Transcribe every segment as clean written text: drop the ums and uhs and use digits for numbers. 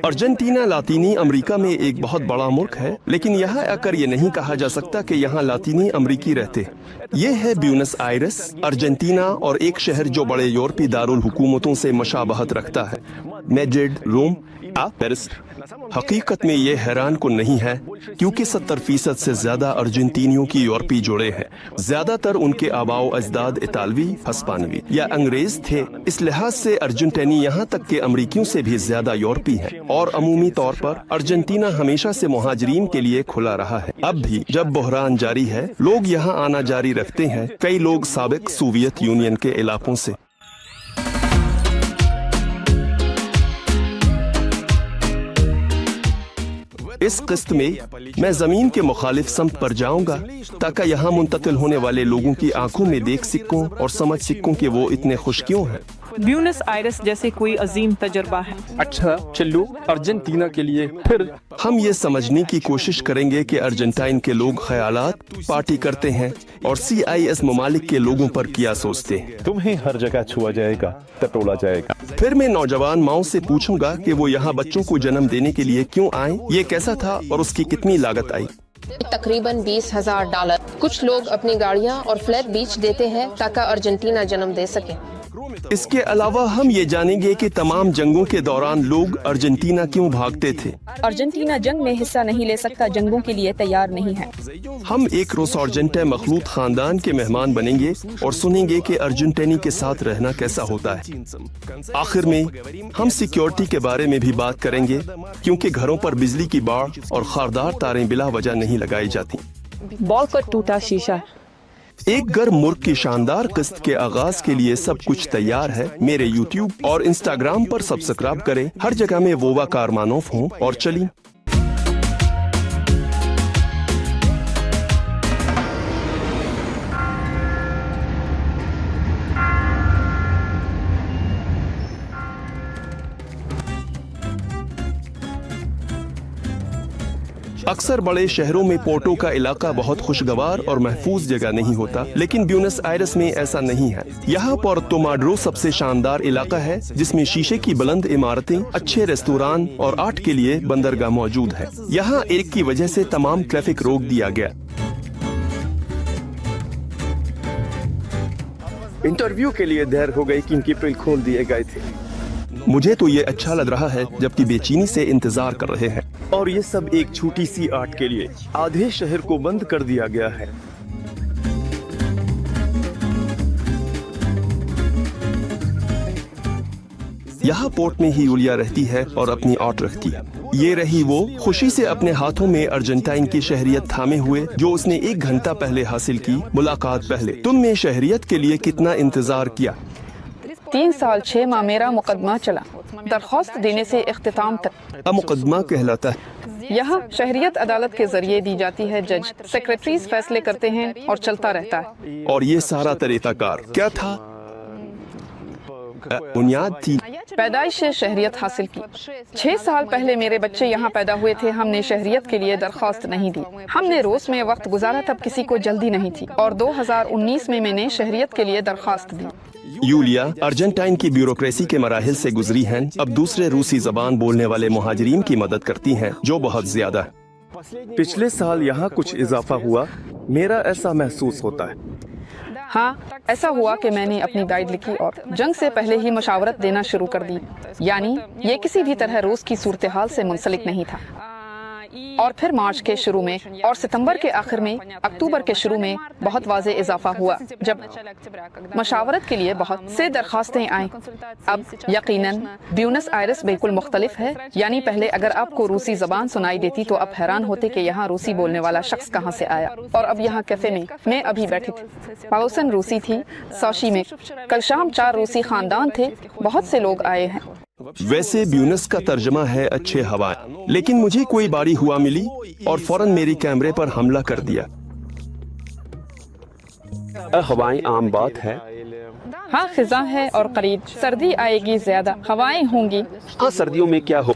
Argentina लातीनी America में एक बहुत बड़ा मुल्क है, लेकिन यहाँ आकर ये नहीं कहा जा सकता कि यहाँ लातीनी अमेरिकी रहते हैं। ये है ब्यूनस आयरस, अर्जेंटीना, और एक शहर जो बड़े यूरोपीय दारुल हुकूमतों से मशाबहत रखता है, मैड्रिड, रोम, पेरिस। हकीकत में ये हैरान कुन नहीं है, क्योंकि 70% से ज्यादा अर्जेंटीनियों की यूरोपीय जोड़े हैं। ज्यादातर उनके आबाओ अजदाद इतालवी, हिस्पानवी या अंग्रेज थे। इस लिहाज से अर्जेंटीनी यहाँ तक के अमरीकियों से भी ज्यादा यूरोपीय हैं। और अमूमी तौर पर अर्जेंटीना हमेशा से मुहाजिरीन के लिए खुला रहा है। अब भी जब बहरान जारी है, लोग यहाँ आना जारी रखते हैं, कई लोग साबिक सोवियत यूनियन के इलाकों से। इस किस्त में मैं जमीन के मुखालिफ समत पर जाऊंगा, ताकि यहाँ मुंतकिल होने वाले लोगों की आंखों में देख सकूं और समझ सकूं कि वो इतने खुश क्यों हैं। ब्यूनस आयरस जैसे कोई अजीम तजर्बा है। अच्छा चलो अर्जेंटीना के लिए फिर हम ये समझने की कोशिश करेंगे कि अर्जेंटाइन के लोग ख्यालात पार्टी करते हैं और CIS ममालिक के लोगों पर क्या सोचते हैं। तुम्हें हर जगह छुआ जाएगा, टटोला जाएगा। फिर मैं नौजवान माओ से पूछूंगा कि वो यहाँ बच्चों को जन्म देने के लिए क्यों आए, ये कैसा था और उसकी कितनी लागत आई। तकरीबन $20,000। कुछ लोग अपनी गाड़ियाँ और फ्लैट बेच देते हैं ताकि अर्जेंटीना जन्म दे सके। इसके अलावा हम ये जानेंगे कि तमाम जंगों के दौरान लोग अर्जेंटीना क्यों भागते थे। अर्जेंटीना जंग में हिस्सा नहीं ले सकता, जंगों के लिए तैयार नहीं है। हम एक रोसॉर्जेंटे मखलूत खानदान के मेहमान बनेंगे और सुनेंगे कि अर्जेंटीनी के साथ रहना कैसा होता है। आखिर में हम सिक्योरिटी के बारे में भी बात करेंगे, क्योंकि घरों पर बिजली की बाढ़ और खारदार तारें बिला वजह नहीं लगाई जाती। बॉल पर टूटा शीशा। एक गर्म मुल्क की शानदार किस्त के आगाज के लिए सब कुछ तैयार है। मेरे YouTube और Instagram पर सब्सक्राइब करें। हर जगह में वोवा कारमानोफ हूँ और चली। अक्सर बड़े शहरों में पोर्टो का इलाका बहुत खुशगवार और महफूज जगह नहीं होता, लेकिन ब्यूनस आयरस में ऐसा नहीं है। यहाँ पुर्तो माड्रो सबसे शानदार इलाका है, जिसमें शीशे की बुलंद इमारतें, अच्छे रेस्तोरां और आर्ट के लिए बंदरगाह मौजूद है। यहाँ एक की वजह से तमाम ट्रैफिक रोक दिया गया। इंटरव्यू के लिए देर हो गई, क्योंकि प्रिल खोल दिए गए थे। मुझे तो ये अच्छा लग रहा है, जबकि बेचैनी से इंतजार कर रहे हैं। और ये सब एक छोटी सी आर्ट के लिए। आधे शहर को बंद कर दिया गया है। यहाँ पोर्ट में ही यूलिया रहती है और अपनी आर्ट रखती है। ये रही वो, खुशी से अपने हाथों में अर्जेंटाइन की शहरियत थामे हुए, जो उसने 1 घंटा पहले हासिल की। मुलाकात पहले तुमने शहरियत के लिए कितना इंतजार किया? 3 साल 6 माह मेरा मुकदमा चला, दरख्वास्त देने से इख्तिताम तक। अब मुकदमा कहलाता है। यहाँ शहरियत अदालत के जरिए दी जाती है। जज सेक्रेटरीज फैसले करते हैं और चलता रहता है। और ये सारा तरीकाकार क्या था? बुनियाद थी। पैदाइश से शहरियत हासिल की। 6 साल पहले मेरे बच्चे यहाँ पैदा हुए थे। हमने शहरियत के लिए दरख्वास्त नहीं दी। हमने रोज में वक्त गुजारा, तब किसी को जल्दी नहीं थी। और 2019 में मैंने शहरियत के लिए दरख्वास्त दी। यूलिया अर्जेंटाइन की ब्यूरोक्रेसी के मराहिल से गुजरी हैं। अब दूसरे रूसी जबान बोलने वाले मुहाजिरीन की मदद करती हैं, जो बहुत ज्यादा है। पिछले साल यहाँ कुछ इजाफा हुआ, मेरा ऐसा महसूस होता है। हाँ, ऐसा हुआ कि मैंने अपनी गाइड लिखी और जंग से पहले ही मशावरत देना शुरू कर दी। यानी ये किसी भी तरह रोज की सूरत हाल से मुंसलिक नहीं था। और फिर मार्च के शुरू में और सितंबर के आखिर में, अक्टूबर के शुरू में बहुत वाज़े इजाफा हुआ, जब मशावरत के लिए बहुत से दरखास्तें आईं। अब यकीनन ब्यूनस आयरस बिल्कुल मुख्तलिफ है। यानी पहले अगर आपको रूसी जबान सुनाई देती तो आप हैरान होते कि यहाँ रूसी बोलने वाला शख्स कहाँ से आया। और अब यहाँ कैफे में मैं अभी बैठी थी, पड़ोसन रूसी थी। सोशी में कल शाम 4 रूसी खानदान थे। बहुत से लोग आए हैं। वैसे ब्यूनस का तर्जमा है अच्छे हवाएं, लेकिन मुझे कोई बारी हुआ मिली और फौरन मेरी कैमरे पर हमला कर दिया। हवाएं आम बात है। हाँ, खिजा है और करीब सर्दी आएगी, ज्यादा हवाएं होंगी। हाँ, सर्दियों में क्या हो?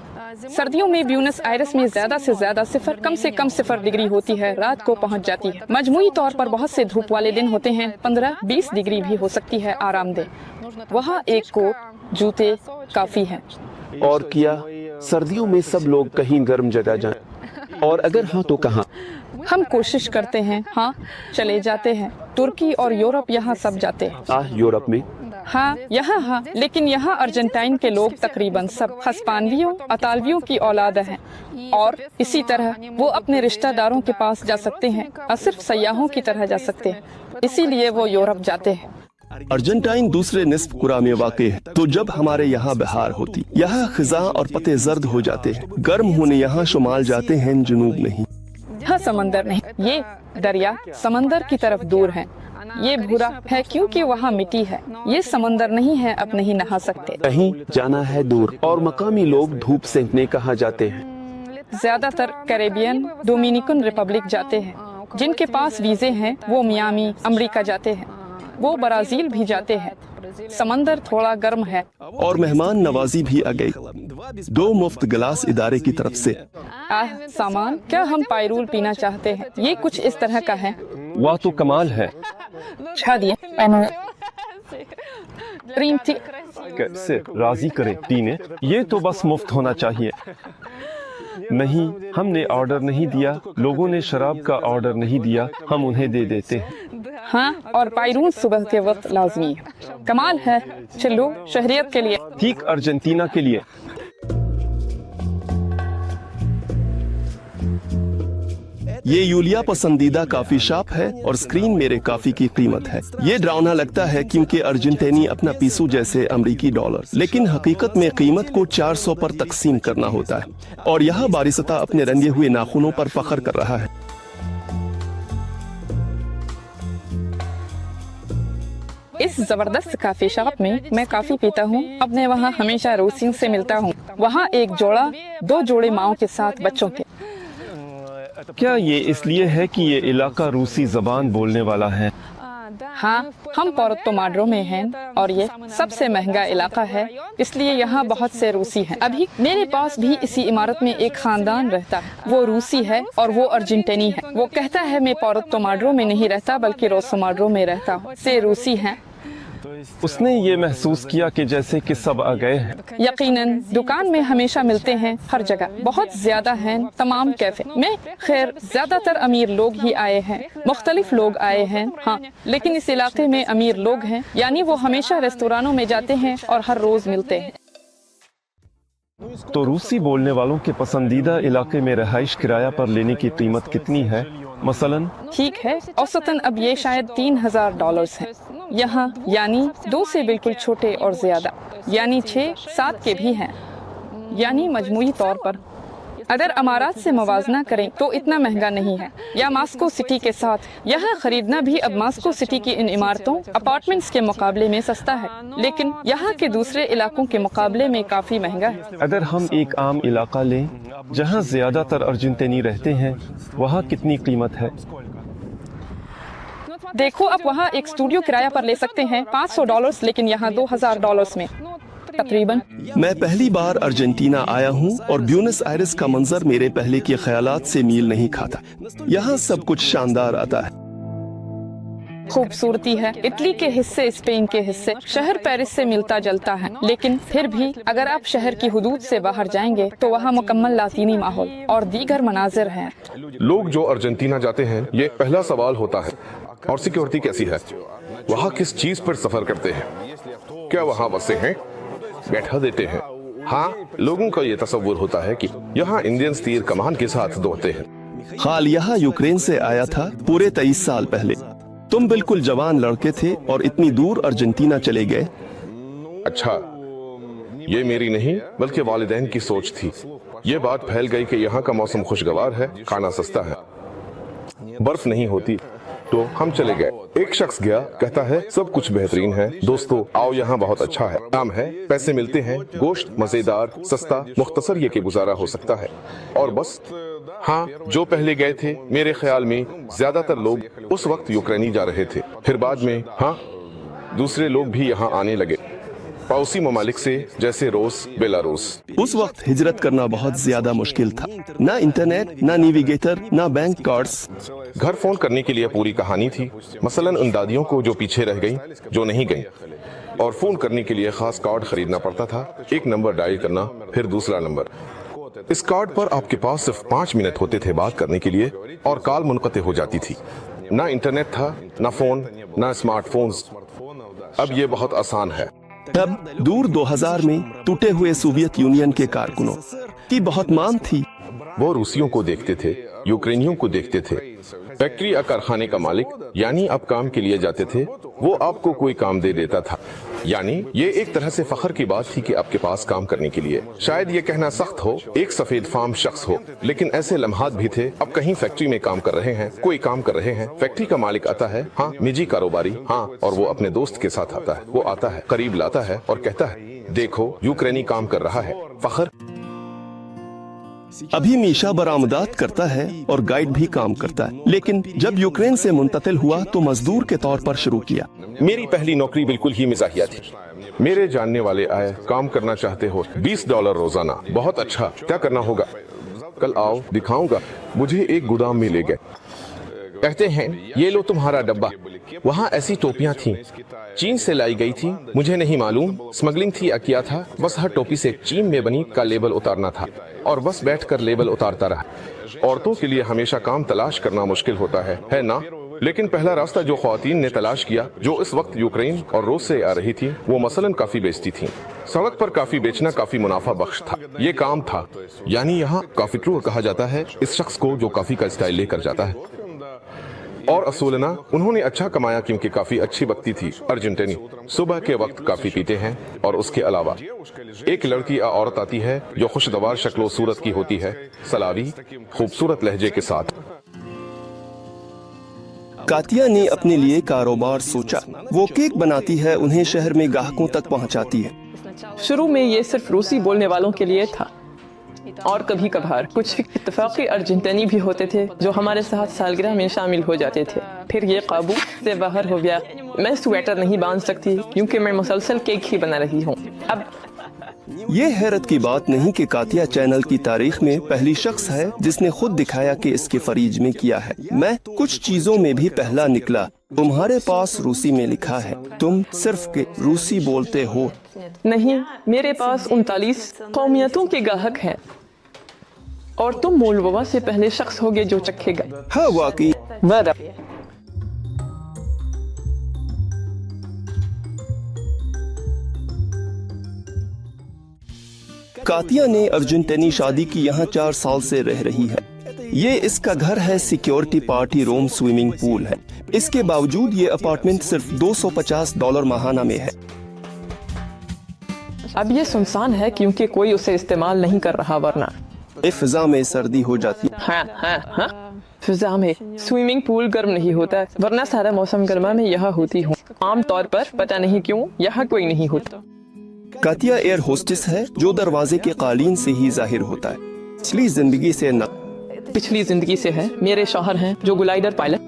सर्दियों में ब्यूनस आयरस में ज्यादा से ज्यादा कम से कम 0 डिग्री होती है। रात को पहुंच जाती है। मजमूई तौर पर बहुत से धूप वाले दिन होते हैं। 15-20 डिग्री भी हो सकती है आरामदेह। वहाँ एक कोट, जूते काफी है। और किया सर्दियों में सब लोग कहीं गर्म जगह जाएं, और अगर हाँ तो कहाँ? हम कोशिश करते हैं, हाँ चले जाते हैं। तुर्की और यूरोप यहाँ सब जाते हैं। यूरोप में? हाँ यहाँ हाँ, लेकिन यहाँ अर्जेंटाइन के लोग तकरीबन सब हस्पानवियों अतालवियों की औलाद हैं, और इसी तरह वो अपने रिश्तेदारों के पास जा सकते हैं और सिर्फ सयाहों की तरह जा सकते हैं, इसीलिए वो यूरोप जाते हैं। अर्जेंटाइन दूसरे निस्फ कुरा में वाक़ है, तो जब हमारे यहाँ बहार होती, यहाँ खिजा और पत्ते जर्द हो जाते हैं। गर्म होने यहाँ शुमाल जाते हैं, जुनूब नहीं। यहाँ समंदर नहीं, ये दरिया समंदर की तरफ दूर है। ये भूरा है क्योंकि वहाँ मिट्टी है। ये समंदर नहीं है, अब नहीं नहा सकते। कहीं जाना है दूर, और मकामी लोग धूप सेंकने कहाँ जाते हैं? ज्यादातर कैरेबियन डोमिनिकन रिपब्लिक जाते हैं। जिनके पास वीजे हैं वो मियामी अमेरिका जाते हैं, वो ब्राजील भी जाते हैं। समंदर थोड़ा गर्म है। और मेहमान नवाजी भी आ गई, 2 मुफ्त गिलास इदारे की तरफ से। सामान, क्या हम पायरूल पीना चाहते हैं? ये कुछ इस तरह का है। वाह तो कमाल है। क्रीम थी। कैसे राजी करे टीने, ये तो बस मुफ्त होना चाहिए। नहीं, हमने ऑर्डर नहीं दिया, लोगों ने शराब का ऑर्डर नहीं दिया, हम उन्हें दे देते हैं। हाँ, और पायरून सुबह के वक्त लाजमी है। कमाल है। चलो शहरियत के लिए। ठीक अर्जेंटीना के लिए। ये यूलिया पसंदीदा काफी शॉप है और स्क्रीन मेरे काफी की कीमत है। ये डरावना लगता है क्योंकि अर्जेंटीनी अपना पीसू जैसे अमेरिकी डॉलर, लेकिन हकीकत में कीमत को 400 पर तकसीम करना होता है। और यहाँ बारिस्ता अपने रंगे हुए नाखूनों पर फख्र कर रहा है। इस जबरदस्त काफी शॉप में मैं काफी पीता हूँ। अपने वहाँ हमेशा रूसियों से मिलता हूँ। वहाँ एक जोड़ा, 2 जोड़े माओ के साथ बच्चों के। क्या ये इसलिए है कि ये इलाका रूसी जबान बोलने वाला है? हाँ, हम पोर्तो माड्रो में हैं और ये सबसे महंगा इलाका है, इसलिए यहाँ बहुत से रूसी हैं। अभी मेरे पास भी इसी इमारत में एक खानदान रहता है। वो रूसी है और वो अर्जेंटीनी है। वो कहता है मैं पोर्तो माड्रो में नहीं रहता बल्कि रोसो माड्रो में रहता हूँ। से रूसी हैं। उसने ये महसूस किया कि जैसे कि सब आ गए हैं। यकीनन दुकान में हमेशा मिलते हैं, हर जगह बहुत ज्यादा हैं, तमाम कैफे में। खैर ज्यादातर अमीर लोग ही आए हैं, मुख्तलिफ लोग आए हैं। हाँ, लेकिन इस इलाके में अमीर लोग हैं, यानी वो हमेशा रेस्तोरानों में जाते हैं और हर रोज मिलते हैं। तो रूसी बोलने वालों के पसंदीदा इलाके में रहाइश किराया पर लेने की कीमत कितनी है? मसलन? ठीक है, औसतन अब ये शायद $3000 है यहाँ, यानी 2 से बिल्कुल छोटे और ज्यादा, यानी 6-7 के भी हैं, यानी मजमूई तौर पर। अगर अमारात से मुवाजना करें तो इतना महंगा नहीं है, या मास्को सिटी के साथ। यहाँ खरीदना भी अब मास्को सिटी की इन इमारतों अपार्टमेंट्स के मुकाबले में सस्ता है, लेकिन यहाँ के दूसरे इलाकों के मुकाबले में काफी महंगा है। अगर हम एक आम इलाका लें जहाँ ज्यादातर अर्जेंटीनी रहते हैं, वहाँ कितनी कीमत है? देखो, आप वहाँ एक स्टूडियो किराया पर ले सकते हैं $500, लेकिन यहाँ $2000 में तकरीबन। मैं पहली बार अर्जेंटीना आया हूँ और ब्यूनस आयरेस का मंजर मेरे पहले के ख्यालात से मील नहीं खाता। यहाँ सब कुछ शानदार आता है। खूबसूरती है, इटली के हिस्से, स्पेन के हिस्से, शहर पेरिस से मिलता जुलता है, लेकिन फिर भी अगर आप शहर की हुदूद से बाहर जाएंगे तो वहाँ मुकम्मल लातीनी माहौल और दीगर मनाजिर हैं। लोग जो अर्जेंटीना जाते हैं, ये पहला सवाल होता है, और सिक्योरिटी कैसी है? वहाँ किस चीज पर सफर करते हैं? क्या वहाँ बसे हैं? बैठा देते हैं? हाँ, लोगों का ये तस्वुर होता है कि यहाँ इंडियंस तीर कमान के साथ दौड़ते हैं। खाल यहाँ यूक्रेन से आया था पूरे 23 साल पहले। तुम बिल्कुल जवान लड़के थे और इतनी दूर अर्जेंटीना चले गए। अच्छा, ये मेरी नहीं बल्कि वालिदैन की सोच थी। ये बात फैल गई कि यहाँ का मौसम खुशगवार है, खाना सस्ता है, बर्फ नहीं होती, तो हम चले गए। एक शख्स गया, कहता है सब कुछ बेहतरीन है, दोस्तों आओ यहाँ बहुत अच्छा है, काम है, पैसे मिलते हैं, गोश्त मजेदार, सस्ता, मुख्तसर ये कि गुजारा हो सकता है, और बस। हाँ, जो पहले गए थे, मेरे ख्याल में ज्यादातर लोग उस वक्त यूक्रेनी जा रहे थे। फिर बाद में हाँ, दूसरे लोग भी यहाँ आने लगे, पड़ोसी ममालिक से, जैसे रूस, बेलारूस। उस वक्त हिजरत करना बहुत ज्यादा मुश्किल था। ना इंटरनेट, ना नेविगेटर, ना बैंक कार्ड्स। घर फोन करने के लिए पूरी कहानी थी। मसलन उन दादियों को जो पीछे रह गईं, जो नहीं गईं। और फोन करने के लिए खास कार्ड खरीदना पड़ता था। एक नंबर डायल करना, फिर दूसरा नंबर। इस कार्ड पर आपके पास सिर्फ 5 मिनट होते थे बात करने के लिए और कॉल मुनक़ते हो जाती थी। ना इंटरनेट था, ना फोन, ना स्मार्टफोन्स। अब ये बहुत आसान है। तब दूर 2000 में टूटे हुए सोवियत यूनियन के कारकुनों की बहुत मांग थी। वो रूसियों को देखते थे, यूक्रेनियों को देखते थे। फैक्ट्री या कारखाने का मालिक यानी आप काम के लिए जाते थे, वो आपको कोई काम दे देता था। यानी ये एक तरह से फख्र की बात थी कि आपके पास काम करने के लिए, शायद ये कहना सख्त हो, एक सफेद फार्म शख्स हो, लेकिन ऐसे लम्हात भी थे। अब कहीं फैक्ट्री में काम कर रहे हैं, कोई काम कर रहे हैं, फैक्ट्री का मालिक आता है, हाँ निजी कारोबारी, हाँ, और वो अपने दोस्त के साथ आता है। वो आता है, करीब लाता है और कहता है, देखो यूक्रेनी काम कर रहा है। फख्र। अभी मीशा बरामदात करता है और गाइड भी काम करता है, लेकिन जब यूक्रेन से मुंतकिल हुआ तो मजदूर के तौर पर शुरू किया। मेरी पहली नौकरी बिल्कुल ही मिजाहिया थी। मेरे जानने वाले आए, काम करना चाहते हो, $20 रोजाना। बहुत अच्छा, क्या करना होगा? कल आओ, दिखाऊंगा। मुझे एक गोदाम में ले गए। कहते हैं, ये लो तुम्हारा डब्बा। वहाँ ऐसी टोपियां थीं, चीन से लाई गई थी, मुझे नहीं मालूम स्मगलिंग थी या क्या था। बस हर टोपी से चीन में बनी का लेबल उतारना था और बस बैठकर लेबल उतारता रहा। औरतों के लिए हमेशा काम तलाश करना मुश्किल होता है ना? लेकिन पहला रास्ता जो ख्वातीन ने तलाश किया, जो इस वक्त यूक्रेन और रूस से आ रही थी, वो मसलन काफी बेचती थी। सड़क पर काफी बेचना काफी मुनाफा बख्श था। ये काम था, यानी यहाँ काफी ट्रू कहा जाता है इस शख्स को जो काफी का स्टाइल लेकर जाता है। और असूलना उन्होंने अच्छा कमाया क्योंकि काफी अच्छी बकती थी। अर्जेंटीनी सुबह के वक्त काफी पीते हैं और उसके अलावा एक लड़की या औरत आती है जो खुशगवार शक्लो सूरत की होती है, सलावी खूबसूरत लहजे के साथ। कातिया ने अपने लिए कारोबार सोचा। वो केक बनाती है, उन्हें शहर में ग्राहकों तक पहुंचाती है। शुरू में ये सिर्फ रूसी बोलने वालों के लिए था और कभी कभार कुछ इत्तेफाकी अर्जेंटीनी भी होते थे जो हमारे साथ सालगिरह में शामिल हो जाते थे। फिर ये काबू से बाहर हो गया। मैं स्वेटर नहीं बांध सकती क्योंकि मैं मुसलसल केक ही बना रही हूँ। अब ये हैरत की बात नहीं कि कातिया चैनल की तारीख में पहली शख्स है जिसने खुद दिखाया कि इसके फरीज में किया है। मैं कुछ चीजों में भी पहला निकला। तुम्हारे पास रूसी में लिखा है, तुम सिर्फ के रूसी बोलते हो। नहीं, मेरे पास 39 कौमियतों के ग्राहक हैं और तुम मोल्डोवा से पहले शख्स होगे जो चखेगा। हाँ वाकई। कातिया ने अर्जेंटीनी शादी की यहाँ 4 साल से रह रही है। ये इसका घर है, security party room, swimming pool है। इसके बावजूद ये अपार्टमेंट सिर्फ $250 माहाना में है। अब ये सुनसान है क्योंकि कोई उसे इस्तेमाल नहीं कर रहा, वरना फिजा में सर्दी हो जाती है। हाँ। फिजा में स्विमिंग पूल गर्म नहीं होता, वरना सारा मौसम गर्मा में यहाँ होती हूँ। आम तौर पर पता नहीं क्यों यहाँ कोई नहीं होता। कातिया एयर होस्टेस है जो दरवाजे के कालीन से ही जाहिर होता है। पिछली जिंदगी से न पिछली जिंदगी से है। मेरे शौहर हैं जो ग्लाइडर पायलट।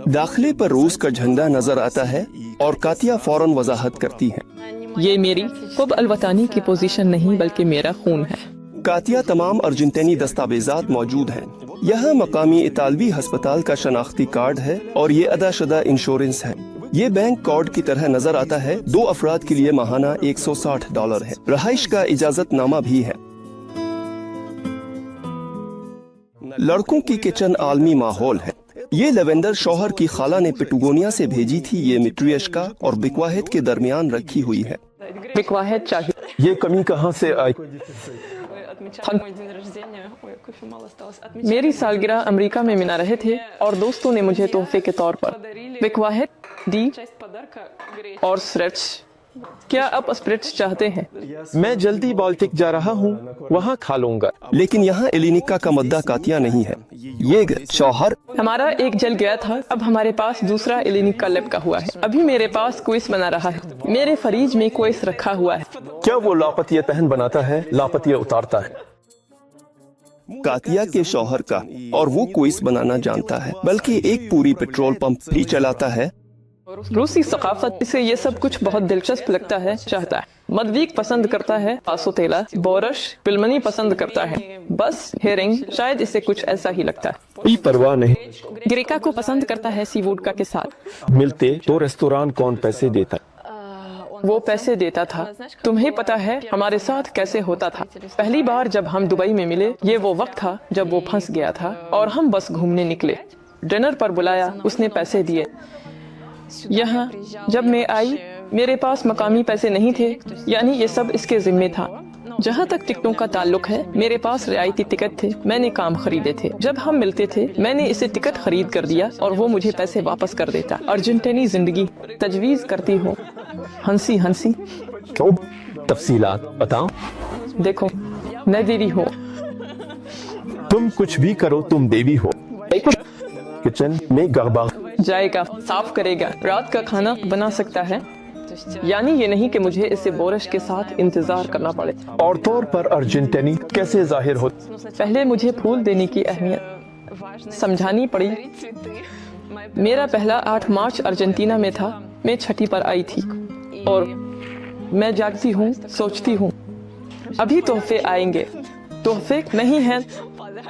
दाखिले पर रूस का झंडा नजर आता है और कातिया फौरन वजाहत करती है, ये मेरी खुब अलवतानी की पोजीशन नहीं बल्कि मेरा खून है। कातिया तमाम अर्जेंटीनी दस्तावेजात मौजूद हैं। यहाँ मकामी इतालवी अस्पताल का शनाख्ती कार्ड है और ये अदाशुदा इंश्योरेंस है। ये बैंक कार्ड की तरह नजर आता है। 2 अफराद के लिए माहाना $160 है। रहाइश का इजाजत नामा भी है। लड़कों की किचन आलमी माहौल है। ये लेवेंडर शौहर की खाला ने पेटुगोनिया से भेजी थी। ये मिट्रियश्का और बिक्वाहेट के दरमियान रखी हुई है। बिक्वाहेट चाहिए। ये कमी कहाँ से आई? मेरी सालगिरह अमेरिका में मना रहे थे और दोस्तों ने मुझे तोहफे के तौर पर बिक्वाहेट दी और स्प्रेट्स। क्या आप स्प्रेट्स चाहते हैं? मैं जल्दी बाल्टिक जा रहा हूँ, वहाँ खा लूंगा। लेकिन यहाँ एलिनिका का मुद्दा कातिया नहीं है। ये शौहर हमारा एक जल गया था, अब हमारे पास दूसरा एलिनिका लपका हुआ है। अभी मेरे पास कोइस बना रहा है। मेरे फरीज में कोइस रखा हुआ है। क्या वो लापतिया तहन बनाता है, लापतिया उतारता है? कातिया के शौहर का, और वो कोइस बनाना जानता है, बल्कि एक पूरी पेट्रोल पंप भी चलाता है। रूसी सकाफत से ये सब कुछ बहुत दिलचस्प लगता है, चाहता है। मदवीक पसंद करता है, पासोतेला, बोरश, पिलमनी पसंद करता है, बस हेरिंग, शायद इसे कुछ ऐसा ही लगता है। कोई परवाह नहीं, ग्रेका को पसंद करता है सी वोडका के साथ। मिलते तो रेस्तोरां कौन पैसे देता? वो पैसे देता था। तुम्हें पता है हमारे साथ कैसे होता था? पहली बार जब हम दुबई में मिले, ये वो वक्त था जब वो फंस गया था और हम बस घूमने निकले। डिनर पर बुलाया, उसने पैसे दिए। यहाँ जब मैं आई, मेरे पास मकामी पैसे नहीं थे, यानी ये सब इसके जिम्मे था। जहाँ तक टिकटों का ताल्लुक है, मेरे पास रियायती टिकट थे, मैंने काम खरीदे थे। जब हम मिलते थे, मैंने इसे टिकट खरीद कर दिया और वो मुझे पैसे वापस कर देता। अर्जेंटीनी जिंदगी तजवीज करती हो। हंसी हंसी। तो तफसीलात बताओ। देखो, मैं देवी हो। तुम कुछ भी करो, तुम देवी हो। किचन में गड़बड़ जाएगा, साफ करेगा, रात का खाना बना सकता है। यानी ये नहीं कि मुझे इसे बोरश के साथ इंतजार करना पड़े। और तौर पर अर्जेंटीनी कैसे जाहिर हो? पहले मुझे फूल देने की अहमियत समझानी पड़ी। मेरा पहला 8 मार्च अर्जेंटीना में था। मैं छठी पर आई थी और मैं जागती हूँ, सोचती हूँ अभी तोहफे आएंगे। तोहफे नहीं हैं,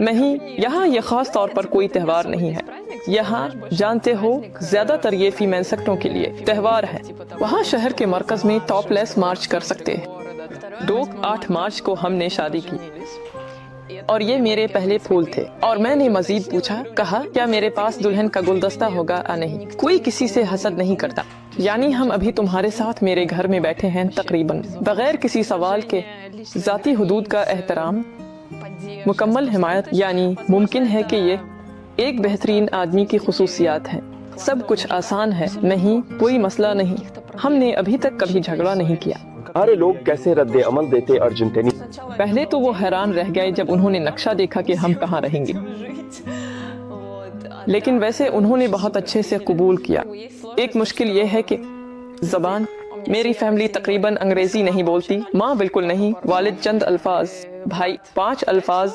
नहीं, यहाँ ये खास तौर पर कोई त्योहार नहीं है। यहाँ जानते हो, ज्यादातर ये फीमेल सेक्टों के लिए त्योहार है। वहाँ शहर के मरकज में टॉपलेस मार्च कर सकते हैं। 8 मार्च को हमने शादी की और ये मेरे पहले फूल थे। और मैंने मजीद पूछा, कहा क्या मेरे पास दुल्हन का गुलदस्ता होगा या नहीं? कोई किसी से हसद नहीं करता। यानी हम अभी तुम्हारे साथ मेरे घर में बैठे हैं, तकरीबन बगैर किसी सवाल के। जाती हुदूद का एहतराम, मुकम्मल हिमायत, यानी मुमकिन है कि ये एक बेहतरीन आदमी की खुसूसियात हैं। सब कुछ आसान है, नहीं कोई मसला नहीं। हमने अभी तक कभी झगड़ा नहीं किया। अरे लोग कैसे रद्द अमल देते अर्जेंटीनी? पहले तो वो हैरान रह गए जब उन्होंने नक्शा देखा कि हम कहाँ रहेंगे, लेकिन वैसे उन्होंने बहुत अच्छे से कबूल किया। एक मुश्किल ये है कि जबान। मेरी फैमिली तकरीबन अंग्रेजी नहीं बोलती। माँ बिल्कुल नहीं, वालिद चंद अल्फाज, भाई 5 अल्फाज।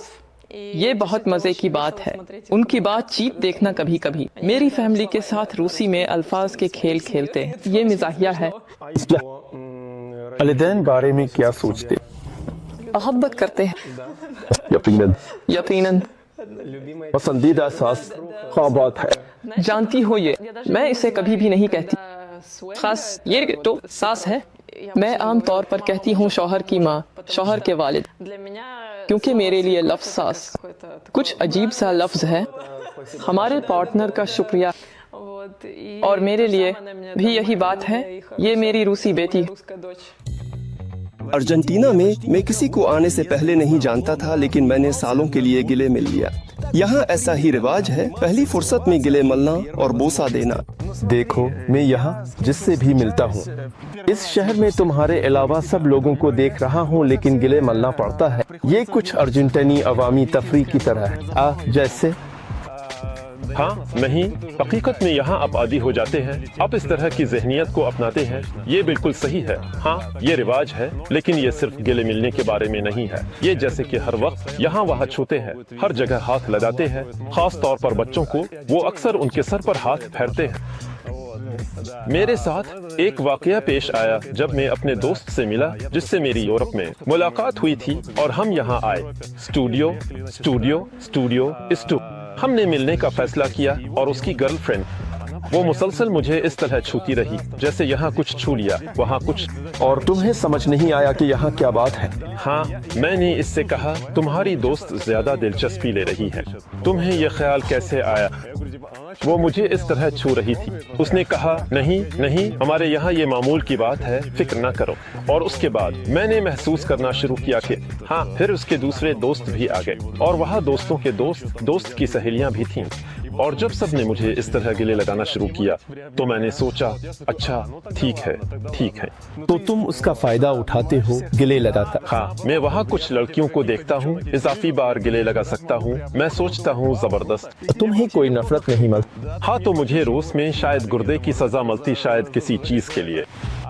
ये बहुत मजे की बात है। उनकी बातचीत देखना कभी कभी। मेरी फैमिली के साथ रूसी में अल्फाज के खेल खेलते हैं। ये मिजाहिया है। वालिदैन बारे में क्या सोचते? मोहब्बत करते हैं, यकीनन। यकीनन। पसंदीदा सास क्या बात है? जानती हो, ये मैं इसे कभी भी नहीं कहती। खास ये तो सास है। मैं आम तौर पर कहती हूँ शौहर की माँ, शौहर के वालिद, क्योंकि मेरे लिए लफ्ज़ सास कुछ अजीब सा लफ्ज़ है। हमारे पार्टनर का शुक्रिया, और मेरे लिए भी यही बात है। ये मेरी रूसी बेटी। अर्जेंटीना में मैं किसी को आने से पहले नहीं जानता था, लेकिन मैंने सालों के लिए गिले मिल लिया। यहाँ ऐसा ही रिवाज है, पहली फुर्सत में गिले मलना और बोसा देना। देखो, मैं यहाँ जिससे भी मिलता हूँ, इस शहर में तुम्हारे अलावा सब लोगों को देख रहा हूँ, लेकिन गिले मलना पड़ता है। ये कुछ अर्जेंटीनी अवामी तफरी की तरह है, जैसे हाँ, नहीं, हकीकत में यहाँ आप आदी हो जाते हैं, आप इस तरह की जहनियत को अपनाते हैं। ये बिल्कुल सही है। हाँ, ये रिवाज है, लेकिन ये सिर्फ गिले मिलने के बारे में नहीं है। ये जैसे कि हर वक्त यहाँ वहाँ छूते हैं, हर जगह हाथ लगाते हैं। खास तौर पर बच्चों को वो अक्सर उनके सर पर हाथ फेरते हैं। मेरे साथ एक वाकया पेश आया जब मैं अपने दोस्त से मिला जिससे मेरी यूरोप में मुलाकात हुई थी, और हम यहाँ आए। स्टूडियो स्टूडियो स्टूडियो स्टूडियो हमने मिलने का फैसला किया, और उसकी गर्लफ्रेंड वो मुसलसल मुझे इस तरह छूती रही जैसे यहाँ कुछ छू लिया, वहाँ कुछ। और तुम्हें समझ नहीं आया कि यहाँ क्या बात है? हाँ, मैंने इससे कहा, तुम्हारी दोस्त ज्यादा दिलचस्पी ले रही है। तुम्हें यह ख्याल कैसे आया? वो मुझे इस तरह छू रही थी। उसने कहा, नहीं नहीं, हमारे यहाँ ये मामूल की बात है, फिक्र ना करो। और उसके बाद मैंने महसूस करना शुरू किया कि हाँ, फिर उसके दूसरे दोस्त भी आ गए, और वहाँ दोस्तों के दोस्त की सहेलियाँ भी थीं। और जब सब ने मुझे इस तरह गिले लगाना शुरू किया, तो मैंने सोचा, अच्छा ठीक है। तो तुम उसका फायदा उठाते हो, गिले लगाता? हाँ, मैं वहाँ कुछ लड़कियों को देखता हूँ, इजाफी बार गिले लगा सकता हूँ। मैं सोचता हूँ जबरदस्त। तुम्हें कोई नफरत नहीं मिलती? हाँ, तो मुझे रूस में शायद गुर्दे की सजा मिलती, शायद किसी चीज के लिए।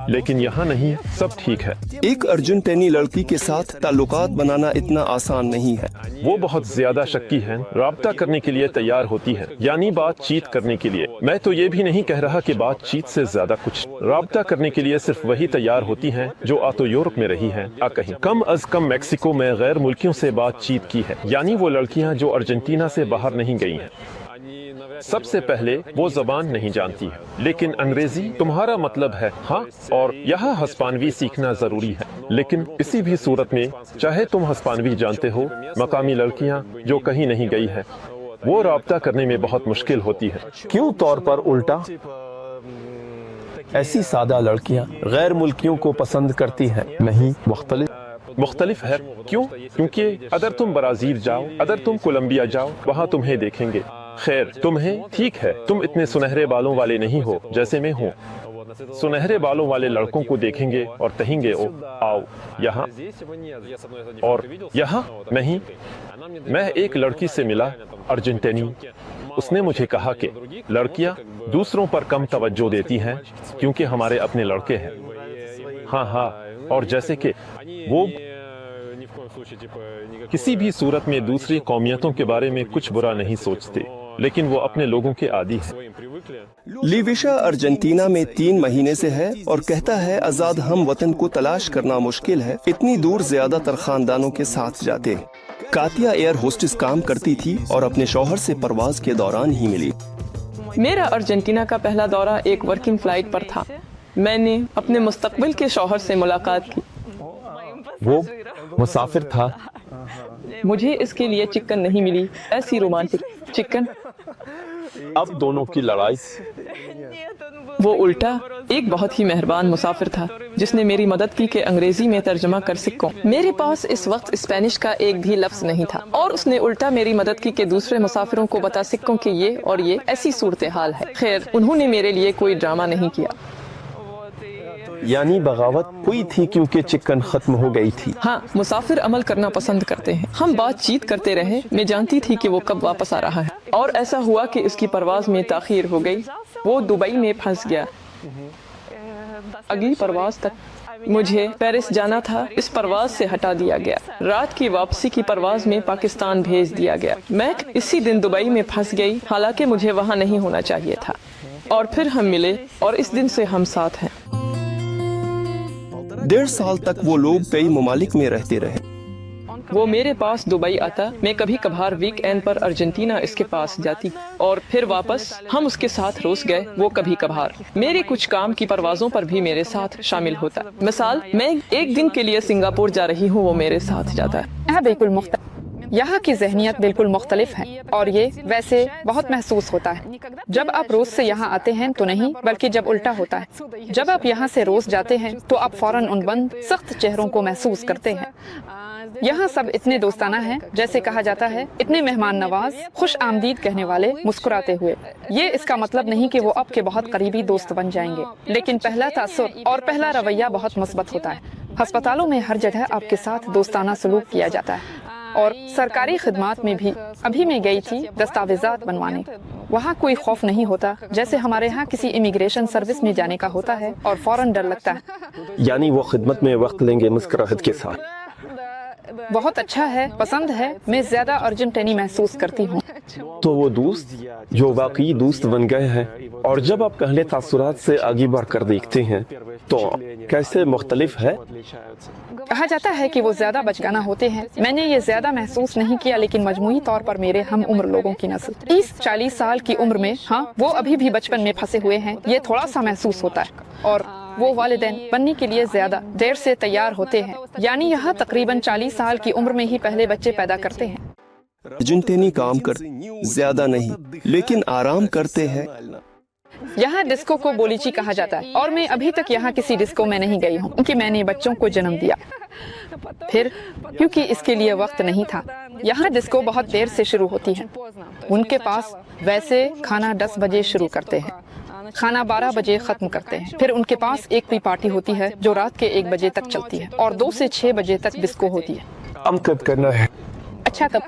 लेकिन यहाँ नहीं, सब ठीक है। एक अर्जेंटीनी लड़की के साथ ताल्लुकात बनाना इतना आसान नहीं है। वो बहुत ज्यादा शक्की है, राब्ता करने के लिए तैयार होती है, यानी बातचीत करने के लिए। मैं तो ये भी नहीं कह रहा कि बातचीत से ज्यादा कुछ, राब्ता करने के लिए सिर्फ वही तैयार होती हैं जो आ तो यूरोप में रही हैं, आ कहीं कम अज कम मैक्सिको में गैर मुल्कियों से बातचीत की है, यानी वो लड़कियां जो अर्जेंटीना से बाहर नहीं गई हैं। सबसे पहले वो जबान नहीं जानती है, लेकिन अंग्रेजी तुम्हारा मतलब है हाँ, और यहाँ हस्पानवी सीखना जरूरी है। लेकिन किसी भी सूरत में चाहे तुम हस्पानवी जानते हो, मकामी लड़कियाँ जो कहीं नहीं गई है वो राब्ता करने में बहुत मुश्किल होती है। क्यों तौर पर उल्टा ऐसी सादा लड़कियां गैर मुल्कियों को पसंद करती हैं? नहीं, मुख्तलिफ है। क्यों? क्योंकि अगर तुम ब्राजील जाओ, अगर तुम कोलंबिया जाओ, वहाँ तुम्हें देखेंगे। खैर, तुम्हें ठीक है, तुम इतने सुनहरे बालों वाले नहीं हो जैसे मैं हूँ। सुनहरे बालों वाले लड़कों को देखेंगे और कहेंगे ओ आओ यहाँ, और यहाँ नहीं। मैं एक लड़की से मिला, अर्जेंटीनी। उसने मुझे कहा कि लड़कियां दूसरों पर कम तवज्जो देती हैं क्योंकि हमारे अपने लड़के हैं। हाँ हाँ, और जैसे कि वो किसी भी सूरत में दूसरी कौमियतों के बारे में कुछ बुरा नहीं सोचते, लेकिन वो अपने लोगों के आदी हैं। लिविशा अर्जेंटीना में 3 महीने से है और कहता है आजाद हम वतन को तलाश करना मुश्किल है, इतनी दूर ज्यादातर खानदानों के साथ जाते हैं। कातिया एयर होस्टेस काम करती थी और अपने शौहर से परवाज के दौरान ही मिली। मेरा अर्जेंटीना का पहला दौरा एक वर्किंग फ्लाइट पर था। मैंने अपने मुस्तकबिल के शौहर से मुलाकात की। वो मुसाफिर था। मुझे इसके लिए चिकन नहीं मिली, ऐसी रोमांटिक चिकन। अब दोनों की लड़ाई। वो उल्टा एक बहुत ही मेहरबान मुसाफिर था जिसने मेरी मदद की कि अंग्रेजी में तर्जमा कर सकूं। मेरे पास इस वक्त स्पेनिश का एक भी लफ्ज नहीं था और उसने उल्टा मेरी मदद की कि दूसरे मुसाफिरों को बता सकूं कि ये और ये ऐसी सूरत हाल है। खैर, उन्होंने मेरे लिए कोई ड्रामा नहीं किया। यानी बगावत हुई थी क्योंकि चिकन खत्म हो गई थी। हाँ, मुसाफिर अमल करना पसंद करते हैं। हम बातचीत करते रहे। मैं जानती थी कि वो कब वापस आ रहा है, और ऐसा हुआ कि इसकी परवाज में ताखीर हो गई। वो दुबई में फंस गया। अगली परवाज तक मुझे पेरिस जाना था, इस परवाज से हटा दिया गया। रात की वापसी की परवाज में पाकिस्तान भेज दिया गया। मैं इसी दिन दुबई में फंस गई, हालांकि मुझे वहाँ नहीं होना चाहिए था। और फिर हम मिले और इस दिन से हम साथ हैं। 1.5 साल तक वो लोग कई ममालिक में रहते रहे। वो मेरे पास दुबई आता, मैं कभी कभार वीकेंड पर अर्जेंटीना इसके पास जाती और फिर वापस हम उसके साथ रूस गए। वो कभी कभार मेरे कुछ काम की परवाजों पर भी मेरे साथ शामिल होता। मिसाल, मैं एक दिन के लिए सिंगापुर जा रही हूँ, वो मेरे साथ जाता है। बिल्कुल मुख्तलिफ। यहाँ की ज़हनियत बिल्कुल मुख्तलिफ है और ये वैसे बहुत महसूस होता है। जब आप रोज से यहाँ आते हैं तो नहीं, बल्कि जब उल्टा होता है। जब आप यहाँ से रोज जाते हैं तो आप फौरन उन बंद सख्त चेहरों को महसूस करते हैं। यहाँ सब इतने दोस्ताना हैं, जैसे कहा जाता है, इतने मेहमान नवाज, खुश आमदीद कहने वाले, मुस्कुराते हुए। ये इसका मतलब नहीं कि वो आपके बहुत करीबी दोस्त बन जाएंगे, लेकिन पहला तासुर और पहला रवैया बहुत मुस्बत होता है। अस्पतालों में हर जगह आपके साथ दोस्ताना सलूक किया जाता है और सरकारी खिदमात में भी। अभी मैं गई थी दस्तावेजात बनवाने। वहाँ कोई खौफ नहीं होता जैसे हमारे यहाँ किसी इमिग्रेशन सर्विस में जाने का होता है और फौरन डर लगता है। यानी वो खिदमत में वक्त लेंगे मुस्कुराहट के साथ। बहुत अच्छा है, पसंद है। मैं ज्यादा अर्जेंटीनी महसूस करती हूँ। तो वो दोस्त जो वाकई दोस्त बन गए हैं, और जब आप पहले तासुरात से आगे बढ़कर देखते हैं तो कैसे मुख्तलिफ है? कहा जाता है कि वो ज्यादा बचगाना होते हैं। मैंने ये ज्यादा महसूस नहीं किया, लेकिन मजमूई तौर पर मेरे हम उम्र लोगों की नस्ल 30-40 साल की उम्र में, हाँ, वो अभी भी बचपन में फंसे हुए हैं। ये थोड़ा सा महसूस होता है। और वो वालिदैन बनने के लिए ज्यादा देर से तैयार होते हैं। यानी यहाँ तकरीबन 40 साल की उम्र में ही पहले बच्चे पैदा करते हैं। अर्जेंटीनी काम करते ज्यादा नहीं, लेकिन आराम करते हैं। यहाँ डिस्को को बोलीची कहा जाता है और मैं अभी तक यहाँ किसी डिस्को में नहीं गई हूँ क्योंकि मैंने बच्चों को जन्म दिया। फिर क्योंकि इसके लिए वक्त नहीं था। यहाँ डिस्को बहुत देर से शुरू होती है। उनके पास वैसे खाना 10 बजे शुरू करते हैं, खाना 12 बजे खत्म करते हैं। फिर उनके पास एक भी पार्टी होती है जो रात के 1 बजे तक चलती है और 2 से 6 बजे तक डिस्को होती है। हम कब करना है? अच्छा, तब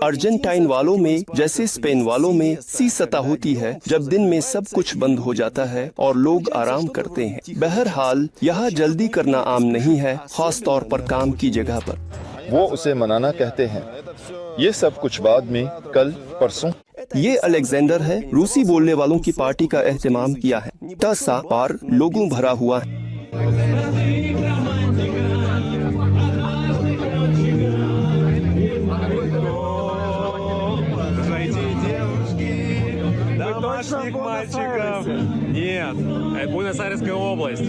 अर्जेंटाइन वालों में जैसे स्पेन वालों में सी सतह होती है जब दिन में सब कुछ बंद हो जाता है और लोग आराम करते हैं। बहरहाल यहाँ जल्दी करना आम नहीं है, खास तौर पर काम की जगह पर। वो उसे मनाना कहते हैं। ये सब कुछ बाद में, कल परसों। ये अलेक्जेंडर है, रूसी बोलने वालों की पार्टी का एहतमाम किया है। तसा पार लोगों भरा हुआ है। Домашних мальчиков нет. Буэнос-Айресская область.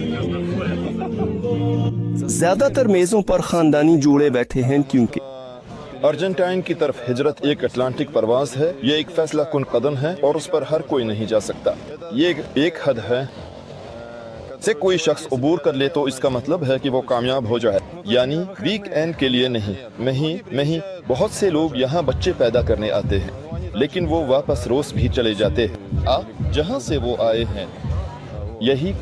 ज्यादातर मेजों पर खानदानी जोड़े बैठे हैं क्योंकि अर्जेंटाइन की तरफ हिजरत एक अटलांटिक परवाज है। ये एक फैसला कुन कदम है और उस पर हर कोई नहीं जा सकता। ये एक हद है से कोई शख्स अबूर कर ले तो इसका मतलब है कि वो कामयाब हो जाए, यानी वीक एंड के लिए नहीं। बहुत से लोग यहाँ बच्चे पैदा करने आते हैं लेकिन वो वापस रोज भी चले जाते हैं जहाँ से वो आए हैं। यही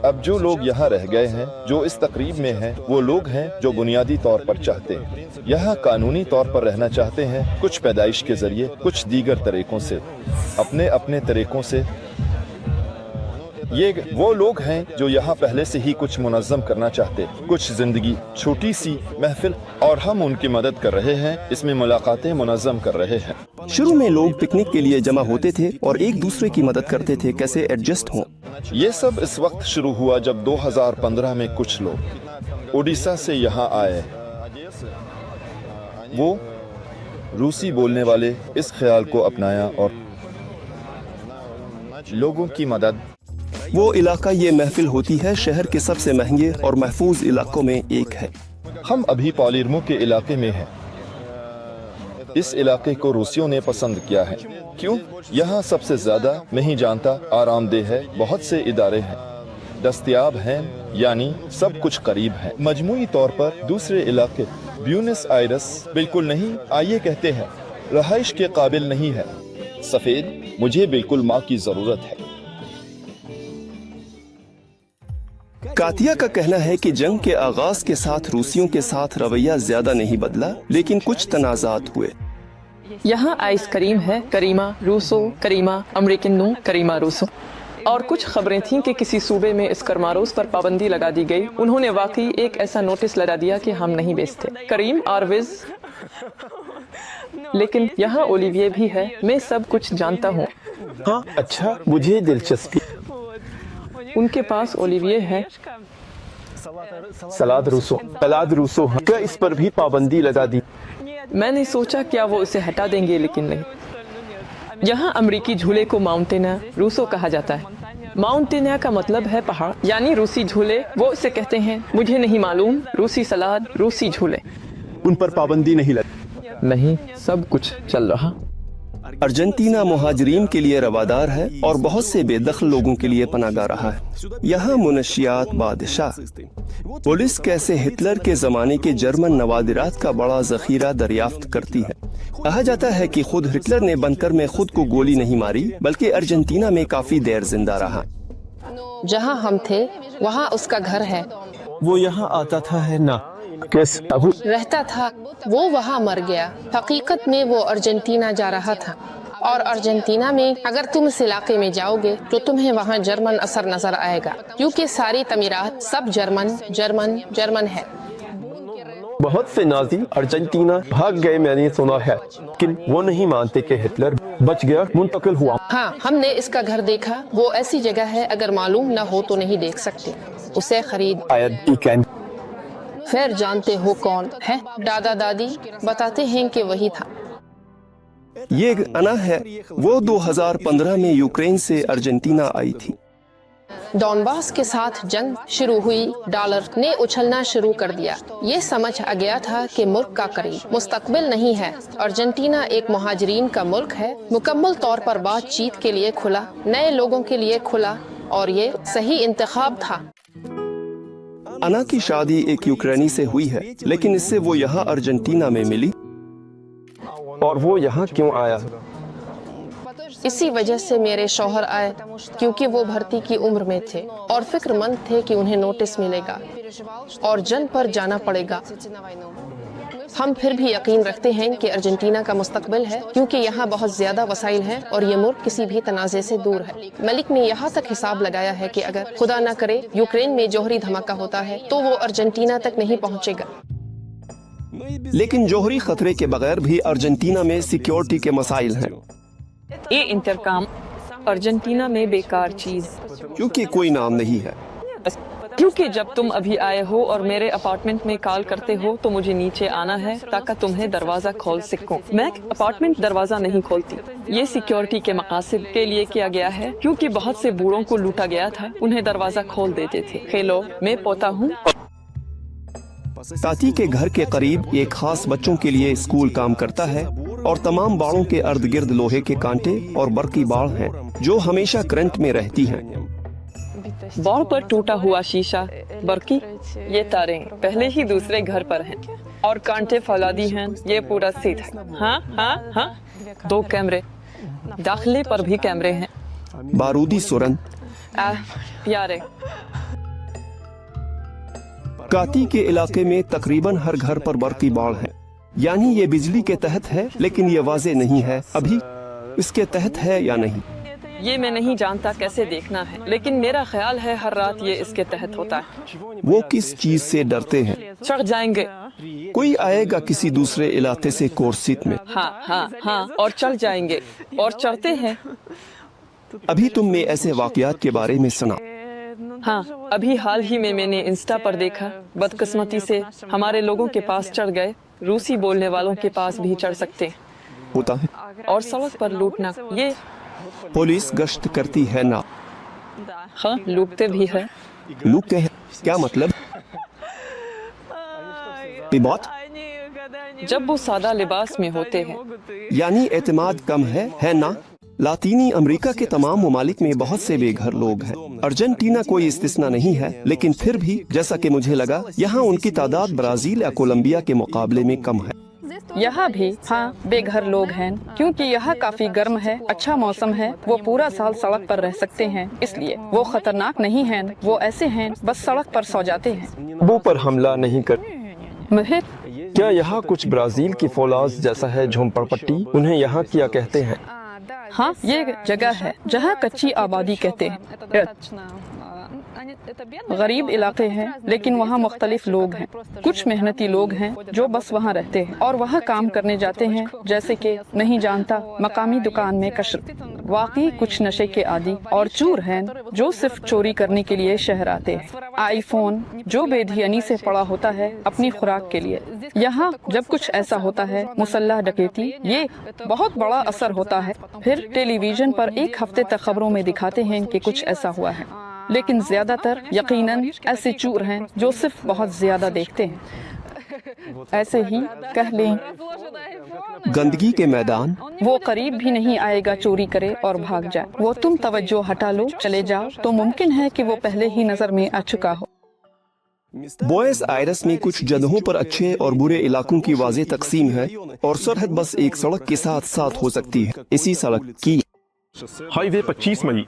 अब जो लोग यहाँ रह गए हैं, जो इस तकरीब में हैं, वो लोग हैं जो बुनियादी तौर पर चाहते हैं यहाँ कानूनी तौर पर रहना चाहते हैं, कुछ पैदाइश के जरिए, कुछ दीगर तरीकों से, अपने अपने तरीकों से। ये वो लोग हैं जो यहाँ पहले से ही कुछ मुनज़्ज़म करना चाहते हैं, कुछ जिंदगी, छोटी सी महफिल, और हम उनकी मदद कर रहे हैं, इसमें मुलाकातें मुनज़्ज़म कर रहे हैं। शुरू में लोग पिकनिक के लिए जमा होते थे और एक दूसरे की मदद करते थे कैसे एडजस्ट हों। ये सब इस वक्त शुरू हुआ जब 2015 में कुछ लोग ओडिशा से यहाँ आए। वो रूसी बोलने वाले इस ख्याल को अपनाया और लोगों की मदद। वो इलाका ये महफिल होती है शहर के सबसे महंगे और महफूज इलाकों में एक है। हम अभी पालेर्मो के इलाके में हैं। इस इलाके को रूसियों ने पसंद किया है। क्यों? यहाँ सबसे ज्यादा नहीं जानता आरामदेह है, बहुत से इदारे हैं, दस्तयाब हैं, यानी सब कुछ करीब है। मजमूई तौर पर दूसरे इलाके ब्यूनस आयरस बिल्कुल नहीं, आइए कहते हैं रहाइश के काबिल नहीं है। सफेद, मुझे बिल्कुल माँ की जरूरत है। कातिया का कहना है कि जंग के आगाज के साथ रूसियों के साथ रवैया ज्यादा नहीं बदला, लेकिन कुछ तनाजात हुए। यहाँ आइसक्रीम है, करीमा रूसो, करीमा अमेरिकन नू, करीमा रूसो। और कुछ खबरें थीं कि किसी सूबे में इस करमारोस पर पाबंदी लगा दी गई। उन्होंने वाकई एक ऐसा नोटिस लगा दिया कि हम नहीं बेचते करीम आरविज। लेकिन यहाँ ओलिविये भी है, मैं सब कुछ जानता हूँ। हाँ, अच्छा, मुझे दिलचस्पी। उनके पास ओलिविये है। सलाद रूसो क्या इस पर भी पाबंदी लगा दी? मैंने सोचा क्या वो उसे हटा देंगे, लेकिन नहीं। यहाँ अमरीकी झूले को माउंटेना रूसो कहा जाता है। माउंटेना का मतलब है पहाड़, यानी रूसी झूले वो इसे कहते हैं। मुझे नहीं मालूम, रूसी सलाद, रूसी झूले। उन पर पाबंदी नहीं लगी। नहीं, सब कुछ चल रहा। अर्जेंटीना मुहाजिरीन के लिए रवादार है और बहुत से बेदखल लोगों के लिए पनाहगाह रहा है। यहाँ मुनशियात बादशाह पुलिस कैसे हिटलर के जमाने के जर्मन नवादिरात का बड़ा जखीरा दरियाफ्त करती है। कहा जाता है कि खुद हिटलर ने बंकर में खुद को गोली नहीं मारी, बल्कि अर्जेंटीना में काफी देर जिंदा रहा। जहाँ हम थे वहाँ उसका घर है। वो यहाँ आता था है ना? रहता था। वो वहाँ मर गया। हकीकत में वो अर्जेंटीना जा रहा था, और अर्जेंटीना में अगर तुम इस इलाके में जाओगे तो तुम्हें वहाँ जर्मन असर नजर आएगा, क्योंकि सारी तमीरात सब जर्मन है। बहुत से नाजी अर्जेंटीना भाग गए, मैंने सुना है, लेकिन वो नहीं मानते कि हिटलर बच गया, मुंतकिल हुआ। हाँ, हमने इसका घर देखा। वो ऐसी जगह है अगर मालूम न हो तो नहीं देख सकते। उसे खरीद फिर जानते हो कौन है? दादा दादी बताते हैं कि वही था। ये अना है, वो 2015 में यूक्रेन से अर्जेंटीना आई थी। डॉनबास के साथ जंग शुरू हुई, डॉलर ने उछलना शुरू कर दिया। ये समझ आ गया था कि मुल्क का करीब मुस्तकबिल नहीं है। अर्जेंटीना एक मुहाजिरीन का मुल्क है, मुकम्मल तौर पर बातचीत के लिए खुला, नए लोगों के लिए खुला, और ये सही इंतखाब था। अना की शादी एक यूक्रेनी से हुई है, लेकिन इससे वो यहाँ अर्जेंटीना में मिली। और वो यहाँ क्यों आया? इसी वजह से मेरे शौहर आए क्योंकि वो भर्ती की उम्र में थे और फिक्रमंद थे कि उन्हें नोटिस मिलेगा और जंग पर जाना पड़ेगा। हम फिर भी यकीन रखते हैं कि अर्जेंटीना का मुस्तकबिल है क्योंकि यहाँ बहुत ज्यादा वसाइल हैं और ये मुल्क किसी भी तनाज़े से दूर है। मलिक ने यहाँ तक हिसाब लगाया है कि अगर खुदा न करे यूक्रेन में जौहरी धमाका होता है तो वो अर्जेंटीना तक नहीं पहुँचेगा। लेकिन जौहरी खतरे के बगैर भी अर्जेंटीना में सिक्योरिटी के मसाइल हैं, ये इंतरकाम अर्जेंटीना में बेकार चीज, क्योंकि कोई नाम नहीं है। क्योंकि जब तुम अभी आए हो और मेरे अपार्टमेंट में कॉल करते हो तो मुझे नीचे आना है ताकि तुम्हें दरवाजा खोल सकूं। मैं अपार्टमेंट दरवाजा नहीं खोलती। ये सिक्योरिटी के मकासद के लिए किया गया है क्योंकि बहुत से बूढ़ों को लूटा गया था, उन्हें दरवाजा खोल देते थे। हेलो, मैं पोता हूँ। ताती के घर के करीब एक खास बच्चों के लिए स्कूल काम करता है और तमाम बाड़ों के अर्द गिर्द लोहे के कांटे और बरकी बाड़ हैं जो हमेशा करंट में रहती हैं। बाड़ पर टूटा हुआ शीशा, बरकी, ये तारें पहले ही दूसरे घर पर हैं और कांटे फौलादी हैं। ये पूरा सीट है। हाँ, 2 कैमरे, दाखिले पर भी कैमरे हैं। बारूदी सुरंग प्यारे। काती के इलाके में तकरीबन हर घर पर बरकी बाड़ है, यानी ये बिजली के तहत है, लेकिन ये वाजे नहीं है अभी इसके तहत है या नहीं। ये मैं नहीं जानता कैसे देखना है, लेकिन मेरा ख्याल है हर रात ये इसके तहत होता है। वो किस चीज से डरते हैं? चढ़ जाएंगे। कोई आएगा किसी दूसरे इलाके से कोर्सित में। हाँ, और चढ़ जाएंगे और चढ़ते हैं। अभी तुमने ऐसे वाकयात के बारे में सुना? हाँ, अभी हाल ही में मैंने इंस्टा पर देखा। बदकिस्मती से हमारे लोगों के पास चढ़ गए, रूसी बोलने वालों के पास भी चढ़ सकते होता है। और सड़क पर लूटना, ये पुलिस गश्त करती है ना? हाँ, लूटते भी है। लूटते हैं क्या मतलब? बात जब वो सादा लिबास में होते हैं, यानी एतमाद कम है ना? लातीनी अमेरिका के तमाम ममालिक में बहुत से बेघर लोग हैं। अर्जेंटीना कोई इस्तिस्ना नहीं है, लेकिन फिर भी जैसा कि मुझे लगा यहाँ उनकी तादाद ब्राजील या कोलंबिया के मुकाबले में कम है। यहाँ भी बेघर लोग हैं क्योंकि यहाँ काफी गर्म है, अच्छा मौसम है, वो पूरा साल सड़क पर रह सकते हैं, इसलिए वो खतरनाक नहीं हैं। वो ऐसे हैं बस सड़क पर सो जाते हैं। वो पर हमला नहीं कर। महिर, क्या यहाँ कुछ ब्राजील की फौलाज जैसा है झोंपड़पट्टी? उन्हें यहाँ क्या कहते हैं? हाँ, ये जगह है जहाँ कच्ची आबादी कहते हैं। गरीब इलाके हैं लेकिन वहाँ मुख्तलिफ लोग हैं। कुछ मेहनती लोग हैं जो बस वहाँ रहते हैं और वहाँ काम करने जाते हैं, जैसे कि नहीं जानता मकामी दुकान में कशर। वाकई कुछ नशे के आदी और चूर हैं जो सिर्फ चोरी करने के लिए शहर आते हैं। आईफोन जो बेधियनी से पड़ा होता है अपनी खुराक के लिए। यहाँ जब कुछ ऐसा होता है, मुसल्लह डकैती, ये बहुत बड़ा असर होता है। फिर टेलीविजन पर एक हफ्ते तक खबरों में दिखाते हैं कि कुछ ऐसा हुआ है, लेकिन ज्यादातर यकीनन ऐसे चूर हैं जो सिर्फ बहुत ज्यादा देखते हैं। ऐसे ही कह लें, गंदगी के मैदान। वो करीब भी नहीं आएगा चोरी करे और भाग जाए। वो तुम तवज्जो हटा लो, चले जाओ तो मुमकिन है कि वो पहले ही नजर में आ चुका हो। बुएनस आयरस में कुछ जगहों पर अच्छे और बुरे इलाकों की वाज़ेह तकसीम है और सरहद बस एक सड़क के साथ साथ हो सकती है। इसी सड़क की हाईवे 25 मई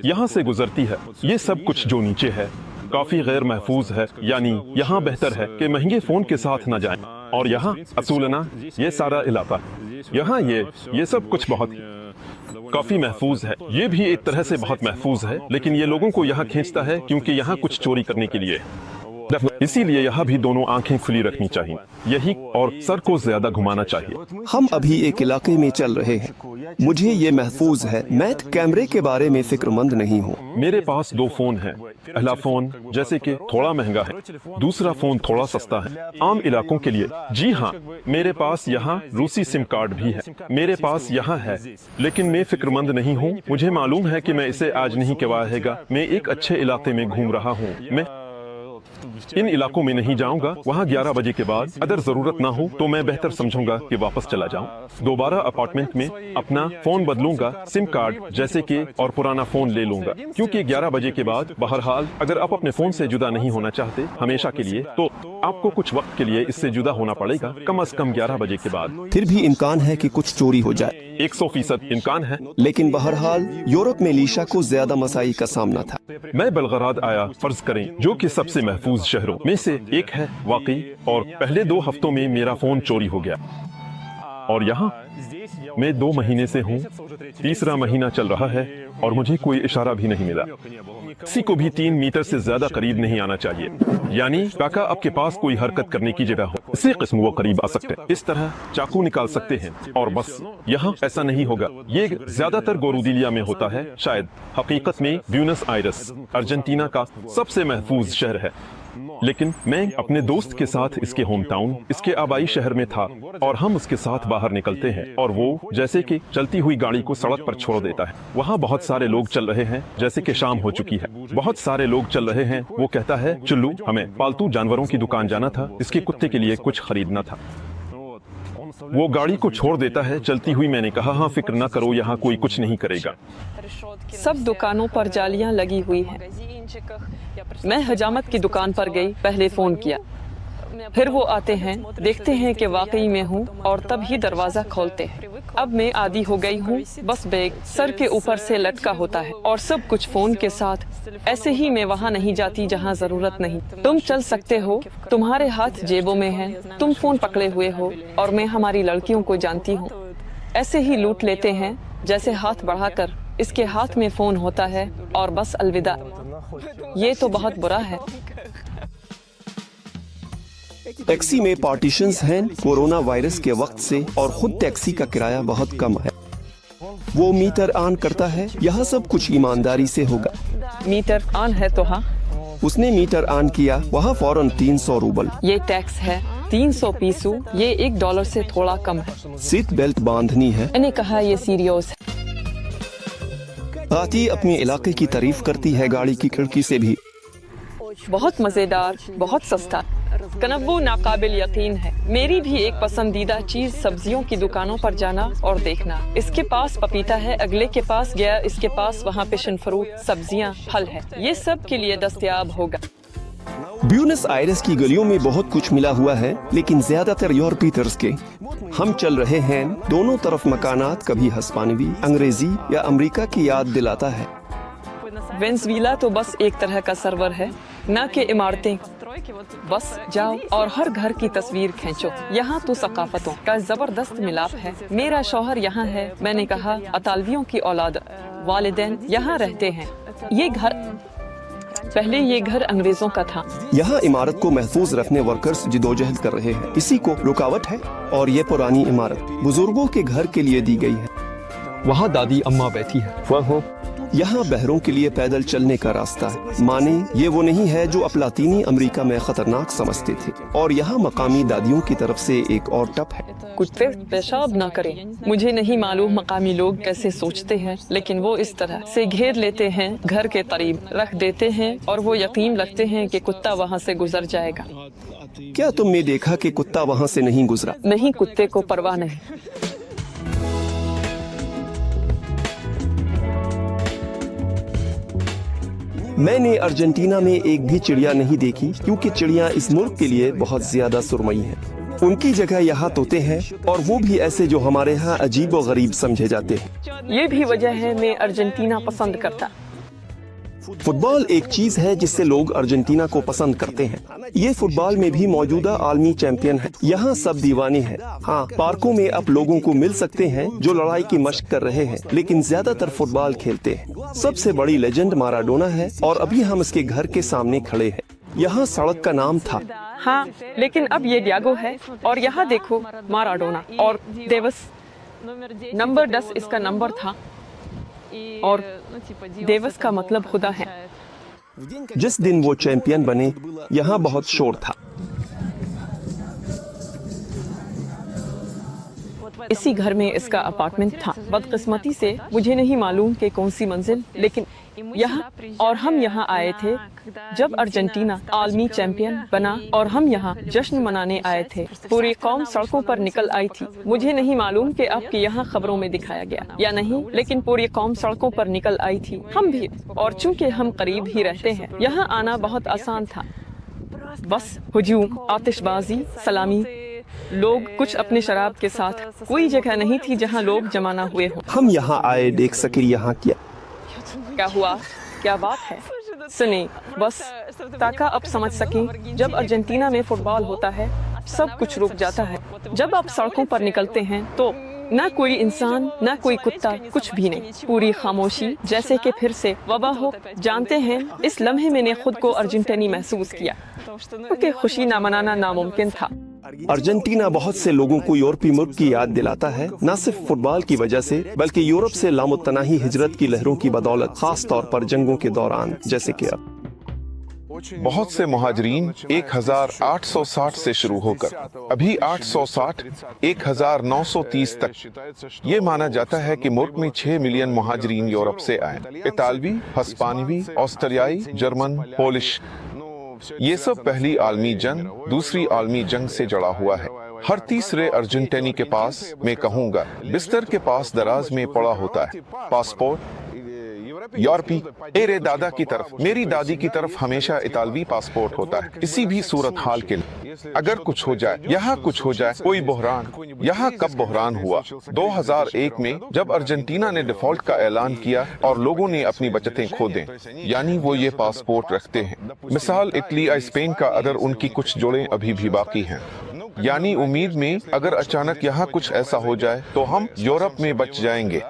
यहाँ से गुजरती है। ये सब कुछ जो नीचे है काफी गैर महफूज है, यानी यहाँ बेहतर है कि महंगे फोन के साथ न जाएं। और यहाँ असूलना ये सारा इलाका, यहाँ ये सब कुछ बहुत काफी महफूज है। ये भी एक तरह से बहुत महफूज है, लेकिन ये लोगों को यहाँ खींचता है क्योंकि यहाँ कुछ चोरी करने के लिए। इसीलिए यहाँ भी दोनों आंखें खुली रखनी चाहिए, यही, और सर को ज्यादा घुमाना चाहिए। हम अभी एक इलाके में चल रहे हैं, मुझे ये महफूज है। मैं कैमरे के बारे में फिक्रमंद नहीं हूँ। मेरे पास 2 फोन हैं। पहला फोन जैसे कि थोड़ा महंगा है, दूसरा फोन थोड़ा सस्ता है आम इलाकों के लिए। जी हाँ, मेरे पास यहाँ रूसी सिम कार्ड भी है, मेरे पास यहाँ है, लेकिन मैं फिक्रमंद नहीं हूँ। मुझे मालूम है कि मैं इसे आज नहीं कवाएगा। मैं एक अच्छे इलाके में घूम रहा हूँ। मैं इन इलाकों में नहीं जाऊंगा। वहाँ 11 बजे के बाद अगर जरूरत ना हो तो मैं बेहतर समझूंगा कि वापस चला जाऊं। दोबारा अपार्टमेंट में अपना फोन बदलूंगा, सिम कार्ड जैसे कि, और पुराना फोन ले लूंगा, क्योंकि 11 बजे के बाद बहरहाल अगर आप अपने फोन से जुदा नहीं होना चाहते हमेशा के लिए, तो आपको कुछ वक्त के लिए इससे जुदा होना पड़ेगा, कम से कम 11 बजे के बाद। फिर भी इम्कान है कि कुछ चोरी हो जाए। 100% इम्कान है। लेकिन बहरहाल यूरोप में लीशा को ज्यादा मसाई का सामना था। मैं बेलगराद आया, फर्ज करें, जो कि सबसे महफूज शहरों में से एक है वाकई, और पहले 2 हफ्तों में मेरा फोन चोरी हो गया। और यहाँ मैं 2 महीने से हूँ, 3रा महीना चल रहा है और मुझे कोई इशारा भी नहीं मिला। किसी को भी 3 मीटर से ज्यादा करीब नहीं आना चाहिए, यानी काका आपके पास कोई हरकत करने की जगह हो, इसी किस्म वो करीब आ सकते हैं, इस तरह चाकू निकाल सकते हैं, और बस यहाँ ऐसा नहीं होगा। ये ज्यादातर गोरुदिलिया में होता है। शायद हकीकत में ब्यूनस आयरस अर्जेंटीना का सबसे महफूज शहर है, लेकिन मैं अपने दोस्त के साथ इसके होम टाउन, इसके आबाई शहर में था, और हम उसके साथ बाहर निकलते हैं और वो जैसे कि चलती हुई गाड़ी को सड़क पर छोड़ देता है। वहाँ बहुत सारे लोग चल रहे हैं, जैसे कि शाम हो चुकी है, बहुत सारे लोग चल रहे हैं। वो कहता है, चुल्लू, हमें पालतू जानवरों की दुकान जाना था, इसके कुत्ते के लिए कुछ खरीदना था। वो गाड़ी को छोड़ देता है चलती हुई। मैंने कहा, हाँ फिक्र न करो, यहाँ कोई कुछ नहीं करेगा। सब दुकानों पर जालियां लगी हुई हैं। मैं हजामत की दुकान पर गई, पहले फोन किया, फिर वो आते हैं, देखते हैं कि वाकई में हूँ, और तब ही दरवाजा खोलते हैं। अब मैं आदी हो गई हूँ, बस बैग सर के ऊपर से लटका होता है और सब कुछ फोन के साथ। ऐसे ही मैं वहाँ नहीं जाती जहाँ जरूरत नहीं। तुम चल सकते हो, तुम्हारे हाथ जेबों में हैं, तुम फोन पकड़े हुए हो, और मैं हमारी लड़कियों को जानती हूँ। ऐसे ही लूट लेते हैं, जैसे हाथ बढ़ाकर इसके हाथ में फोन होता है और बस अलविदा। ये तो बहुत बुरा है। टैक्सी में पार्टीशंस हैं कोरोना वायरस के वक्त से, और खुद टैक्सी का किराया बहुत कम है। वो मीटर ऑन करता है, यहाँ सब कुछ ईमानदारी से होगा। मीटर ऑन है तो हाँ। उसने मीटर ऑन किया, वहाँ फौरन 300 रूबल। ये टैक्स है 300 पीसू, ये $1 से थोड़ा कम है। सीट बेल्ट बांधनी है। मैंने कहा ये सीरियस है। आती अपने इलाके की तारीफ करती है गाड़ी की खिड़की से भी। बहुत मजेदार, बहुत सस्ता, तनव्वु नाकाबिल यकीन है। मेरी भी एक पसंदीदा चीज सब्जियों की दुकानों पर जाना और देखना। इसके पास पपीता है, अगले के पास गया, इसके पास वहाँ पैशन फ्रूट, सब्जियाँ, फल है। ये सब के लिए दस्तयाब होगा। ब्यूनस आयरस की गलियों में बहुत कुछ मिला हुआ है, लेकिन ज्यादातर यूरोपीय तर्ज के। हम चल रहे हैं, दोनों तरफ मकानात, कभी हिस्पानवी, अंग्रेजी या अमेरिका की याद दिलाता है। वेनेज़ुएला तो बस एक तरह का सर्वर है, न कि इमारतें। बस जाओ और हर घर की तस्वीर खींचो। यहाँ तो सकाफतों का जबरदस्त मिलाप है। मेरा शौहर यहाँ है, मैंने कहा, अतालवियों की औलाद, वालिदैन यहाँ रहते हैं। पहले ये घर अंग्रेजों का था। यहाँ इमारत को महफूज रखने वर्कर्स जिदोजहद कर रहे हैं, इसी को रुकावट है। और ये पुरानी इमारत बुजुर्गों के घर के लिए दी गई है। वहाँ दादी अम्मा बैठी है। वहाँ यहाँ बहरों के लिए पैदल चलने का रास्ता है। माने ये वो नहीं है जो आप लातीनी अमेरिका में खतरनाक समझते थे। और यहाँ मकामी दादियों की तरफ से एक और टप है। कुत्ते पेशाब न करें। मुझे नहीं मालूम मकामी लोग कैसे सोचते हैं, लेकिन वो इस तरह से घेर लेते हैं, घर के करीब रख देते हैं, और वो यकीन रखते हैं कि कुत्ता वहाँ से गुजर जाएगा। क्या तुमने देखा कि कुत्ता वहाँ से नहीं गुजरा? नहीं, कुत्ते को परवाह नहीं। मैंने अर्जेंटीना में एक भी चिड़िया नहीं देखी, क्योंकि चिड़िया इस मुल्क के लिए बहुत ज्यादा सुरमई हैं। उनकी जगह यहाँ तोते हैं, और वो भी ऐसे जो हमारे यहाँ अजीब और गरीब समझे जाते हैं। ये भी वजह है मैं अर्जेंटीना पसंद करता। फुटबॉल एक चीज है जिससे लोग अर्जेंटीना को पसंद करते हैं। ये फुटबॉल में भी मौजूदा आलमी चैंपियन है। यहाँ सब दीवाने हैं। हाँ, पार्कों में आप लोगों को मिल सकते हैं जो लड़ाई की मशक कर रहे हैं, लेकिन ज्यादातर फुटबॉल खेलते हैं। सबसे बड़ी लेजेंड माराडोना है, और अभी हम इसके घर के सामने खड़े हैं। यहाँ सड़क का नाम था। हाँ, लेकिन अब ये डियागो है, और यहाँ देखो माराडोना और डेविस। नंबर 10 इसका नंबर था, और डेविस का मतलब खुदा है। जिस दिन वो चैंपियन बने, यहाँ बहुत शोर था। इसी घर में इसका अपार्टमेंट था। बदकिस्मती से मुझे नहीं मालूम कि कौन सी मंजिल, लेकिन यहाँ, और हम यहाँ आए थे जब अर्जेंटीना आलमी चैंपियन बना, और हम यहाँ जश्न मनाने आए थे। पूरी कौम सड़कों पर निकल आई थी। मुझे नहीं मालूम कि आपके यहाँ खबरों में दिखाया गया या नहीं, लेकिन पूरी कौम सड़कों पर निकल आई थी, हम भी। और चूंकि हम करीब ही रहते हैं, यहाँ आना बहुत आसान था। बस हुजूम, आतिशबाजी, सलामी, लोग कुछ अपनी शराब के साथ, कोई जगह नहीं थी जहाँ लोग जमा ना हुए हों। हम यहाँ आए देख सके यहाँ क्या क्या हुआ, क्या बात है? सुने, बस ताकि अब समझ सकें, जब अर्जेंटीना में फुटबॉल होता है सब कुछ रुक जाता है। जब आप सड़कों पर निकलते हैं तो ना कोई इंसान, ना कोई कुत्ता, कुछ भी नहीं, पूरी खामोशी, जैसे कि फिर से वबा हो। जानते हैं, इस लम्हे मैंने खुद को अर्जेंटीनी महसूस किया, क्योंकि खुशी ना मनाना नामुमकिन था। अर्जेंटीना बहुत से लोगों को यूरोपीय मुल्क की याद दिलाता है, न सिर्फ फुटबॉल की वजह से बल्कि यूरोप से लामुतनाही हिजरत की लहरों की बदौलत, खास तौर पर जंगों के दौरान, जैसे कि अब बहुत से मुहाजिरीन 1860 से शुरू होकर अभी 860 1930 तक ये माना जाता है कि मुल्क में 6 मिलियन मुहाजिरीन यूरोप से आए। इतालवी, हस्पानवी, ऑस्ट्रियाई, जर्मन, पोलिश, ये सब पहली आलमी जंग, दूसरी आलमी जंग से जुड़ा हुआ है। हर तीसरे अर्जेंटीनी के पास, मैं कहूँगा, बिस्तर के पास दराज में पड़ा होता है पासपोर्ट यूरोपी। मेरे दादा की तरफ, मेरी दादी की तरफ हमेशा इतालवी पासपोर्ट होता है, किसी भी सूरत हाल के लिए। अगर कुछ हो जाए, यहाँ कुछ हो जाए, कोई बहरान, यहाँ कब बहरान हुआ? 2001 में जब अर्जेंटीना ने डिफॉल्ट का ऐलान किया और लोगों ने अपनी बचतें खो दें, यानी वो ये पासपोर्ट रखते हैं। मिसाल इटली या स्पेन का, अगर उनकी कुछ जोड़ें अभी भी बाकी हैं, यानी उम्मीद में अगर अचानक यहाँ कुछ ऐसा हो जाए तो हम यूरोप में बच जाएंगे।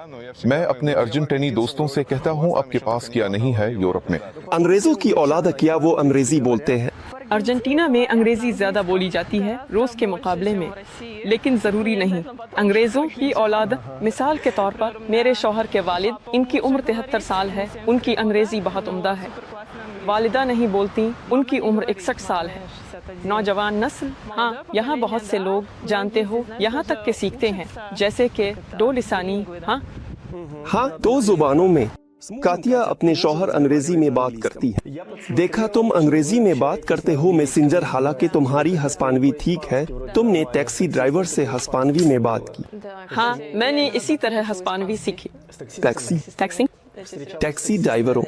मैं अपने अर्जेंटीनी दोस्तों से कहता हूँ, आपके पास क्या नहीं है यूरोप में? अंग्रेजों की औलाद, क्या वो अंग्रेजी बोलते हैं? अर्जेंटीना में अंग्रेजी ज्यादा बोली जाती है रूस के मुकाबले में, लेकिन जरूरी नहीं। अंग्रेजों की औलाद, मिसाल के तौर पर मेरे शौहर के वालिद, इनकी उम्र 73 साल है, उनकी अंग्रेजी बहुत उम्दा है। वालिदा नहीं बोलती, उनकी उम्र 61 साल है। नौजवान नस्ल, हाँ, यहाँ बहुत से लोग जानते हो, यहाँ तक के सीखते हैं, जैसे कि 2 लिसानी। हाँ, 2 जुबानों में। कातिया अपने शौहर अंग्रेजी में बात करती है। देखा, तुम अंग्रेजी में बात करते हो मैसेंजर, हालांकि तुम्हारी हस्पानवी ठीक है। तुमने टैक्सी ड्राइवर से हस्पानवी में बात की। हाँ, मैंने इसी तरह हस्पानवी सीखी। टैक्सी ड्राइवरों।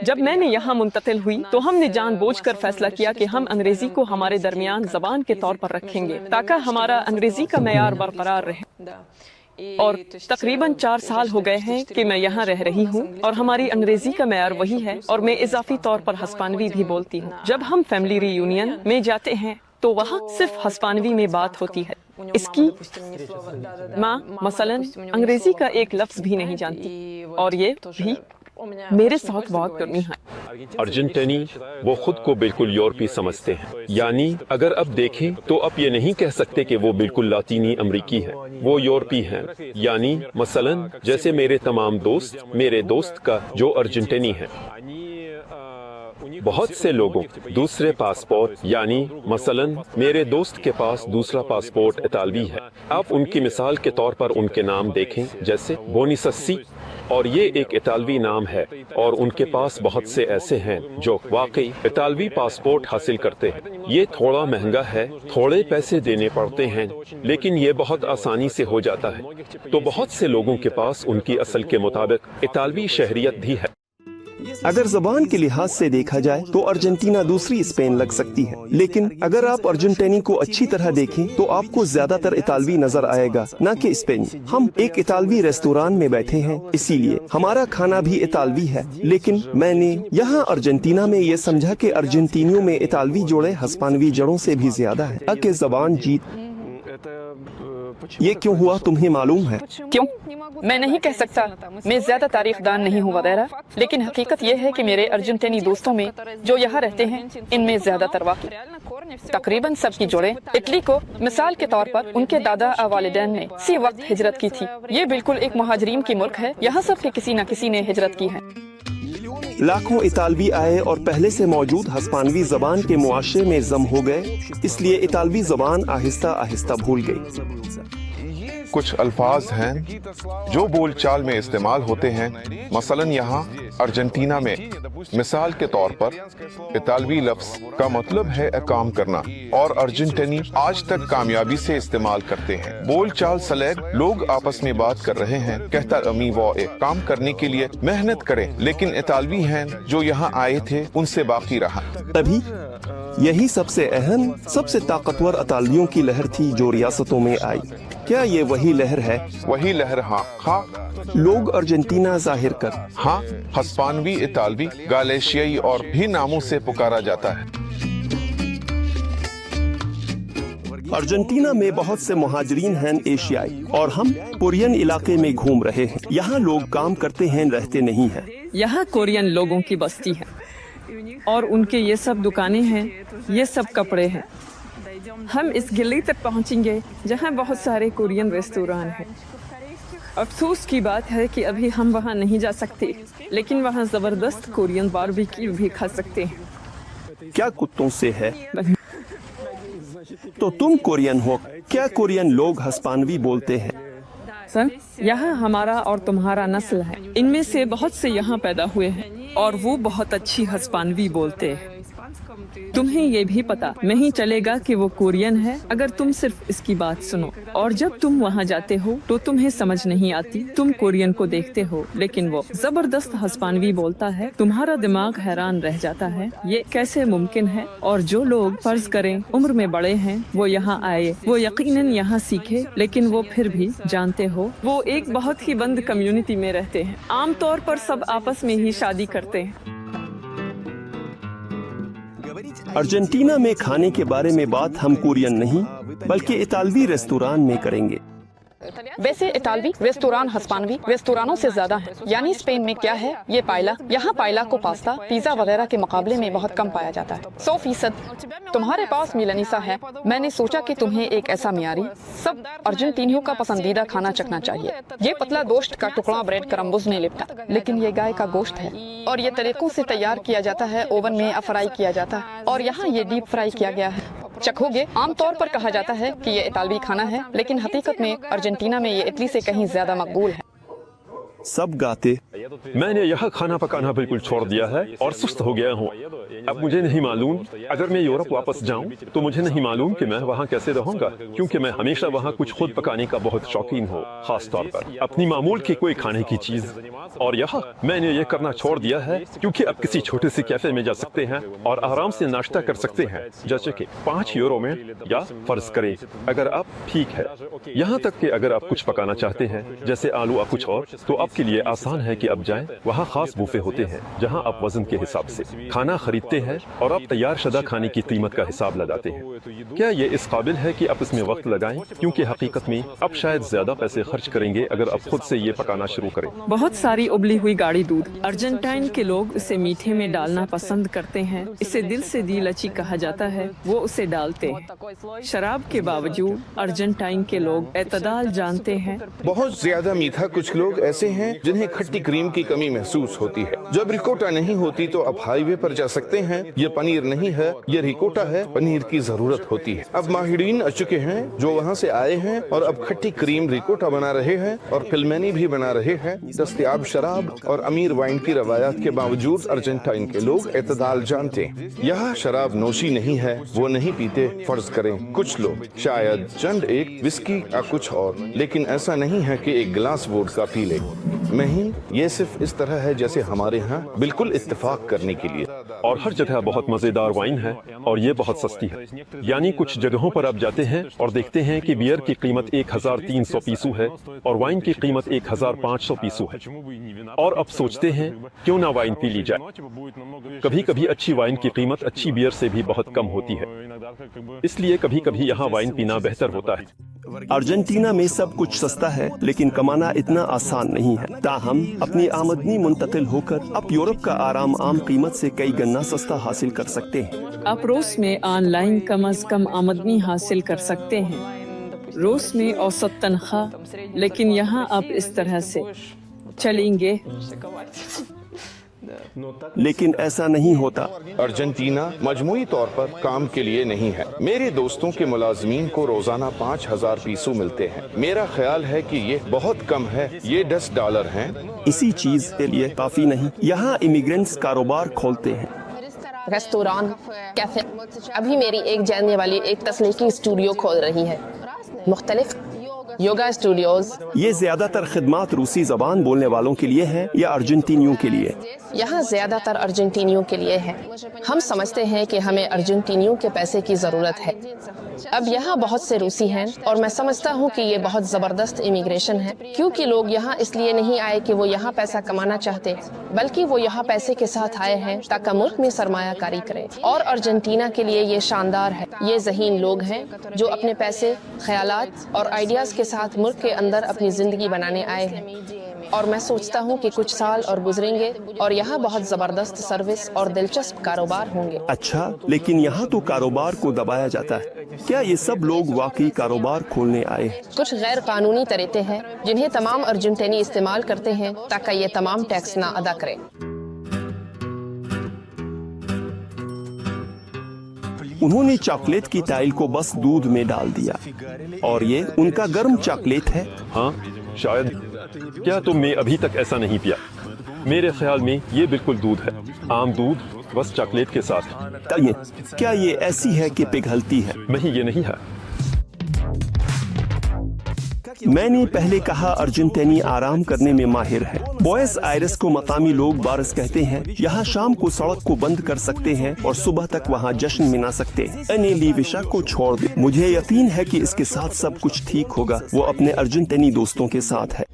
जब मैंने यहाँ मुंतकिल हुई तो हमने जानबूझकर फैसला किया कि हम अंग्रेजी को हमारे दरमियान जबान के तौर पर रखेंगे, ताकि हमारा अंग्रेजी का मेयार बरकरार रहे। और तकरीबन 4 साल हो गए हैं कि मैं यहाँ रह रही हूँ और हमारी अंग्रेजी का मेयार वही है, और मैं इजाफी तौर पर हस्पानवी भी बोलती हूँ। जब हम फैमिली रियूनियन में जाते हैं तो वहाँ सिर्फ हस्पानवी में बात होती है। इसकी माँ मसलन अंग्रेजी का एक लफ्ज भी नहीं जानती, और ये भी मेरे साथ बात करनी है। अर्जेंटीनी वो खुद को बिल्कुल यूरोपी समझते हैं, यानी अगर अब देखें तो अब ये नहीं कह सकते कि वो बिल्कुल लातीनी अमरीकी है, वो यूरोपी हैं। यानी मसलन जैसे मेरे तमाम दोस्त, मेरे दोस्त का जो अर्जेंटीनी है, बहुत से लोगों दूसरे पासपोर्ट, यानी मसलन मेरे दोस्त के पास दूसरा पासपोर्ट इतालवी है। आप उनकी मिसाल के तौर पर उनके नाम देखें, जैसे बोनिसस्सी, और ये एक इतालवी नाम है, और उनके पास बहुत से ऐसे हैं जो वाकई इतालवी पासपोर्ट हासिल करते हैं। ये थोड़ा महंगा है, थोड़े पैसे देने पड़ते हैं, लेकिन ये बहुत आसानी से हो जाता है। तो बहुत से लोगों के पास उनकी असल के मुताबिक इतालवी शहरियत भी है। अगर जबान के लिहाज से देखा जाए तो अर्जेंटीना दूसरी स्पेन लग सकती है, लेकिन अगर आप अर्जेंटीनी को अच्छी तरह देखें तो आपको ज्यादातर इतालवी नजर आएगा, न कि स्पेनी। हम एक इतालवी रेस्तोरां में बैठे हैं, इसीलिए हमारा खाना भी इतालवी है, लेकिन मैंने यहाँ अर्जेंटीना में ये समझा कि अर्जेंटीनियों में इतालवी जोड़े हस्पानवी जड़ों से भी ज्यादा है। अके जबान जीत। ये क्यों हुआ, तुम्हें मालूम है? क्यों? मैं नहीं कह सकता, मैं ज्यादा तारीखदान नहीं हूँ वगैरह, लेकिन हकीकत यह है कि मेरे अर्जेंटीनी दोस्तों में जो यहाँ रहते हैं, इनमें ज्यादातर वाकई तकरीबन सबकी जोड़े इटली को मिसाल के तौर पर उनके दादा वालिदैन ने इसी वक्त हिजरत की थी। ये बिल्कुल एक मुहाजिरीन की मुल्क है, यहाँ सब के किसी न किसी ने हिजरत की है। लाखों इतालवी आए और पहले से मौजूद हस्पानवी जबान के मुआशरे में जम हो गए, इसलिए इतालवी जबान आहिस्ता आहिस्ता भूल गई। कुछ अल्फाज हैं जो बोलचाल में इस्तेमाल होते हैं, मसलन यहाँ अर्जेंटीना में मिसाल के तौर पर इतालवी लफ्ज का मतलब है काम करना, और अर्जेंटीनी आज तक कामयाबी से इस्तेमाल करते हैं। बोलचाल सलेग, लोग आपस में बात कर रहे हैं, कहता अमी वो काम करने के लिए मेहनत करें, लेकिन इतालवी हैं जो यहाँ आए थे उनसे बाकी रहा। तभी यही सबसे अहम, सबसे ताकतवर अतालियों की लहर थी जो रियासतों में आई। क्या ये वही लहर है? वही लहर, हाँ हाँ लोग अर्जेंटीना जाहिर कर हाँ, हस्पानवी, इतालवी, गालेशियाई और भी नामों से पुकारा जाता है। अर्जेंटीना में बहुत से मुहाजिरीन हैं एशियाई, और हम कोरियन इलाके में घूम रहे हैं। यहाँ लोग काम करते हैं, रहते नहीं हैं। यहाँ कोरियन लोगों की बस्ती है और उनके ये सब दुकानें हैं, ये सब कपड़े हैं। हम इस गली तक पहुँचेंगे जहाँ बहुत सारे कोरियन रेस्तोरां हैं। अफसोस की बात है कि अभी हम वहाँ नहीं जा सकते, लेकिन वहाँ जबरदस्त कोरियन बारबेक्यू भी खा सकते हैं। क्या कुत्तों से है? तो तुम कोरियन हो। क्या कोरियन लोग हस्पानवी बोलते हैं? सर, यहाँ हमारा और तुम्हारा नस्ल है। इनमें से बहुत से यहाँ पैदा हुए हैं और वो बहुत अच्छी हस्पानवी बोलते हैं। तुम्हें ये भी पता नहीं चलेगा कि वो कोरियन है अगर तुम सिर्फ इसकी बात सुनो, और जब तुम वहाँ जाते हो तो तुम्हें समझ नहीं आती। तुम कोरियन को देखते हो लेकिन वो जबरदस्त हस्पानवी बोलता है, तुम्हारा दिमाग हैरान रह जाता है ये कैसे मुमकिन है। और जो लोग फर्ज करें उम्र में बड़े हैं, वो यहाँ आए, वो यकीनन यहाँ सीखे, लेकिन वो फिर भी जानते हो वो एक बहुत ही बंद कम्युनिटी में रहते हैं। आमतौर पर सब आपस में ही शादी करते हैं। अर्जेंटीना में खाने के बारे में बात हम कोरियन नहीं बल्कि इतालवी रेस्तोरां में करेंगे। वैसे इतालवी रेस्तोरां हस्पानवी रेस्तोरानों से ज्यादा हैं। यानी स्पेन में क्या है, ये पायला, यहाँ पायला को पास्ता, पिज्जा वगैरह के मुकाबले में बहुत कम पाया जाता है। 100%। तुम्हारे पास मिलानिसा है। मैंने सोचा कि तुम्हें एक ऐसा मियारी, सब अर्जेंटीनियों का पसंदीदा खाना चखना चाहिए। ये पतला गोश्त का टुकड़ा ब्रेड क्रम्बुज नहीं लिपटा, लेकिन ये गाय का गोश्त है और ये तरीकों से तैयार किया जाता है। ओवन में फ्राई किया जाता है और यहाँ ये डीप फ्राई किया गया है। चखोगे। आमतौर पर कहा जाता है कि ये इतालवी खाना है, लेकिन हकीकत में अर्जेंटीना में ये इटली से कहीं ज्यादा मकबूल है। सब गाते मैंने यह खाना पकाना बिल्कुल छोड़ दिया है और सुस्त हो गया हूँ। अब मुझे नहीं मालूम अगर मैं यूरोप वापस जाऊं तो मुझे नहीं मालूम कि मैं वहाँ कैसे रहूंगा, क्योंकि मैं हमेशा वहाँ कुछ खुद पकाने का बहुत शौकीन हूँ, खास तौर पर अपनी मामूल की कोई खाने की चीज। और यहाँ मैंने ये करना छोड़ दिया है क्योंकि अब किसी छोटे से कैफे में जा सकते हैं और आराम से नाश्ता कर सकते हैं, जैसे कि 5 यूरो में, या फर्ज करें अगर आप ठीक है, यहाँ तक कि अगर आप कुछ पकाना चाहते हैं जैसे आलू या कुछ और, तो आपके लिए आसान है कि आप जाएं। वहाँ खास बुफे होते हैं जहाँ आप वजन के हिसाब से खाना खरीदते हैं और आप तैयार शुदा खाने की कीमत का हिसाब लगाते हैं। क्या ये इस काबिल है कि आप इसमें वक्त लगाएं, क्योंकि हकीकत में आप शायद ज्यादा पैसे खर्च करेंगे अगर आप खुद से ये पकाना शुरू करें। बहुत सारी उबली हुई गाढ़ी दूध। अर्जेंटाइन के लोग इसे मीठे में डालना पसंद करते हैं। इसे दिल से दी लची कहा जाता है। वो उसे डालते हैं। शराब के बावजूद अर्जेंटाइन के लोग एतदाल जानते हैं। बहुत ज्यादा मीठा कुछ लोग ऐसे हैं जिन्हें खट्टी क्रीम की कमी महसूस होती है। जब रिकोटा नहीं होती तो आप हाईवे पर जा सकते हैं। ये पनीर नहीं है, ये रिकोटा है। पनीर की जरूरत होती है। अब माहिरीन आ चुके हैं जो वहाँ से आए हैं और अब खट्टी क्रीम रिकोटा बना रहे हैं और फिल्मेनी भी बना रहे हैं। दस्तयाब शराब और अमीर वाइन की रवायत के बावजूद अर्जेंटाइन के लोग एतदाल जानते हैं। यहाँ शराब नोशी नहीं है, वो नहीं पीते। फर्ज करें कुछ लोग शायद चंद एक विस्की या कुछ और, लेकिन ऐसा नहीं है कि एक गिलास वोडका पी ले। नहीं, ये सिर्फ इस तरह है जैसे हमारे यहाँ, बिल्कुल इत्तेफाक करने के लिए। और हर जगह बहुत मजेदार वाइन है और ये बहुत सस्ती है। यानी कुछ जगहों पर आप जाते हैं और देखते हैं कि बियर की कीमत 1300 पीसू है और वाइन की कीमत 1500 पीसू है, और अब सोचते हैं क्यों ना वाइन पी ली जाए। कभी कभी अच्छी वाइन की कीमत अच्छी बियर से भी बहुत कम होती है, इसलिए कभी कभी यहाँ वाइन पीना बेहतर होता है। अर्जेंटीना में सब कुछ सस्ता है, लेकिन कमाना इतना आसान नहीं है। ताहम अपनी आमदनी मुंतकिल होकर आप यूरोप का आराम आम कीमत से कई गुना सस्ता हासिल कर सकते हैं। आप रोज में ऑनलाइन कम से कम आमदनी हासिल कर सकते हैं, रोज में औसत तनख्वाह, लेकिन यहाँ आप इस तरह से चलेंगे। लेकिन ऐसा नहीं होता। अर्जेंटीना मजमूई तौर पर काम के लिए नहीं है। मेरे दोस्तों के मुलाजमीन को रोजाना 5000 पीसू मिलते हैं। मेरा ख्याल है कि ये बहुत कम है। ये $10 हैं। इसी चीज के लिए काफी नहीं। यहाँ इमिग्रेंट्स कारोबार खोलते हैं, रेस्तोरां, कैफे। अभी मेरी एक जानने वाली एक तस्नीकी स्टूडियो खोल रही है। मुख्तलिफ योगा स्टूडियोज। ये ज्यादातर खिदमात रूसी जबान बोलने वालों के लिए हैं या अर्जेंटीनियों के लिए? यहाँ ज्यादातर अर्जेंटीनियों के लिए है। हम समझते हैं कि हमें अर्जेंटीनियों के पैसे की जरूरत है। अब यहाँ बहुत से रूसी हैं और मैं समझता हूँ कि ये बहुत जबरदस्त इमिग्रेशन है, क्योंकि लोग यहाँ इसलिए नहीं आए कि वो यहाँ पैसा कमाना चाहते, बल्कि वो यहाँ पैसे के साथ आए हैं ताकि मुल्क में सरमायाकारी करें। और अर्जेंटीना के लिए ये शानदार है। ये ज़हीन लोग हैं जो अपने पैसे, ख्यालात और आइडियाज के साथ मुल्क के अंदर अपनी जिंदगी बनाने आए हैं। और मैं सोचता हूँ कि कुछ साल और गुजरेंगे और यहाँ बहुत जबरदस्त सर्विस और दिलचस्प कारोबार होंगे। अच्छा, लेकिन यहाँ तो कारोबार को दबाया जाता है। क्या ये सब लोग वाकई कारोबार खोलने आए? कुछ गैर कानूनी तरीके हैं जिन्हें तमाम अर्जेंटीनी इस्तेमाल करते हैं ताकि ये तमाम टैक्स ना अदा करें। उन्होंने चॉकलेट की टाइल को बस दूध में डाल दिया और ये उनका गर्म चॉकलेट है। हाँ शायद। क्या तुमने अभी तक ऐसा नहीं पिया? मेरे ख्याल में ये बिल्कुल दूध है, आम दूध, बस चॉकलेट के साथ। क्या ये ऐसी है कि पिघलती है? नहीं, ये नहीं है। मैंने पहले कहा अर्जेंटीनी आराम करने में माहिर है। बुएनस आयरेस को मकामी लोग बारस कहते हैं। यहाँ शाम को सड़क को बंद कर सकते हैं और सुबह तक वहाँ जश्न मना सकते हैं। एने लीविशा को छोड़ दे। मुझे यकीन है कि इसके साथ सब कुछ ठीक होगा। वो अपने अर्जेंटीनी दोस्तों के साथ है।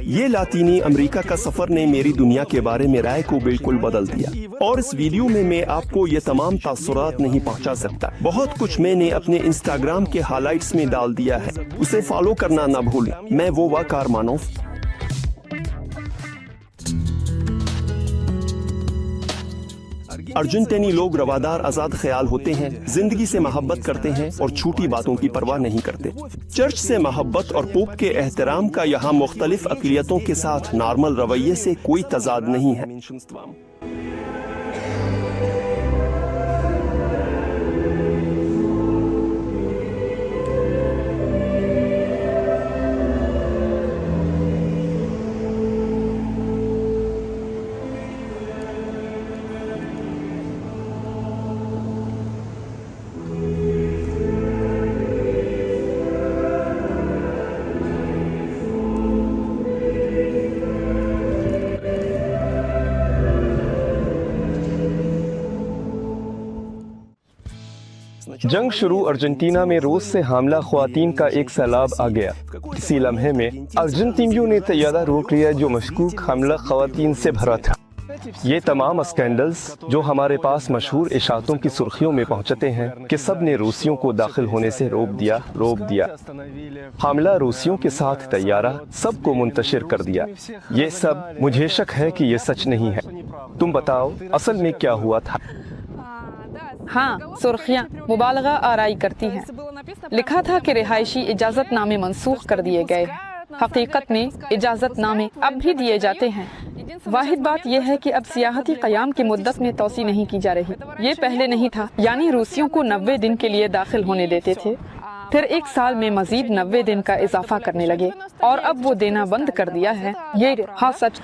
ये लातीनी अमेरिका का सफर ने मेरी दुनिया के बारे में राय को बिल्कुल बदल दिया और इस वीडियो में मैं आपको ये तमाम तासुरात नहीं पहुंचा सकता। बहुत कुछ मैंने अपने इंस्टाग्राम के हाइलाइट्स में डाल दिया है, उसे फॉलो करना ना भूलें। मैं वो वाकार मानव। अर्जेंटीनी लोग रवादार, आजाद ख्याल होते हैं, जिंदगी से मोहब्बत करते हैं और छोटी बातों की परवाह नहीं करते। चर्च से मोहब्बत और पोप के एहतराम का यहाँ मुख्तलिफ अक़लियतों के साथ नॉर्मल रवैये से कोई तजाद नहीं है। जंग शुरू अर्जेंटीना में रोज से हामला ख्वातीन का एक सैलाब आ गया। इसी लम्हे में अर्जेंटीनियों ने तैयारा रोक लिया जो मशकूक हमला ख्वातीन से भरा था। ये तमाम स्कैंडल्स जो हमारे पास मशहूर इशातों की सुर्खियों में पहुंचते हैं कि सब ने रूसियों को दाखिल होने से रोक दिया। हमला रूसियों के साथ तैयारा सबको मुंतशिर कर दिया। ये सब मुझे शक है कि ये सच नहीं है। तुम बताओ असल में क्या हुआ था? हाँ, सुर्खियाँ मुबालगा आराई करती हैं। लिखा था कि रिहायशी इजाज़त नामे मनसूख कर दिए गए हैं। हकीकत में इजाज़त नामे अब भी दिए जाते हैं। वाहिद बात यह है कि अब सियाहती क़याम की मुद्दत में तोसी नहीं की जा रही। ये पहले नहीं था, यानी रूसियों को 90 दिन के लिए दाखिल होने देते थे, फिर एक साल में मजीद 90 दिन का इजाफा करने लगे और अब वो देना बंद कर दिया है। ये हाँ सच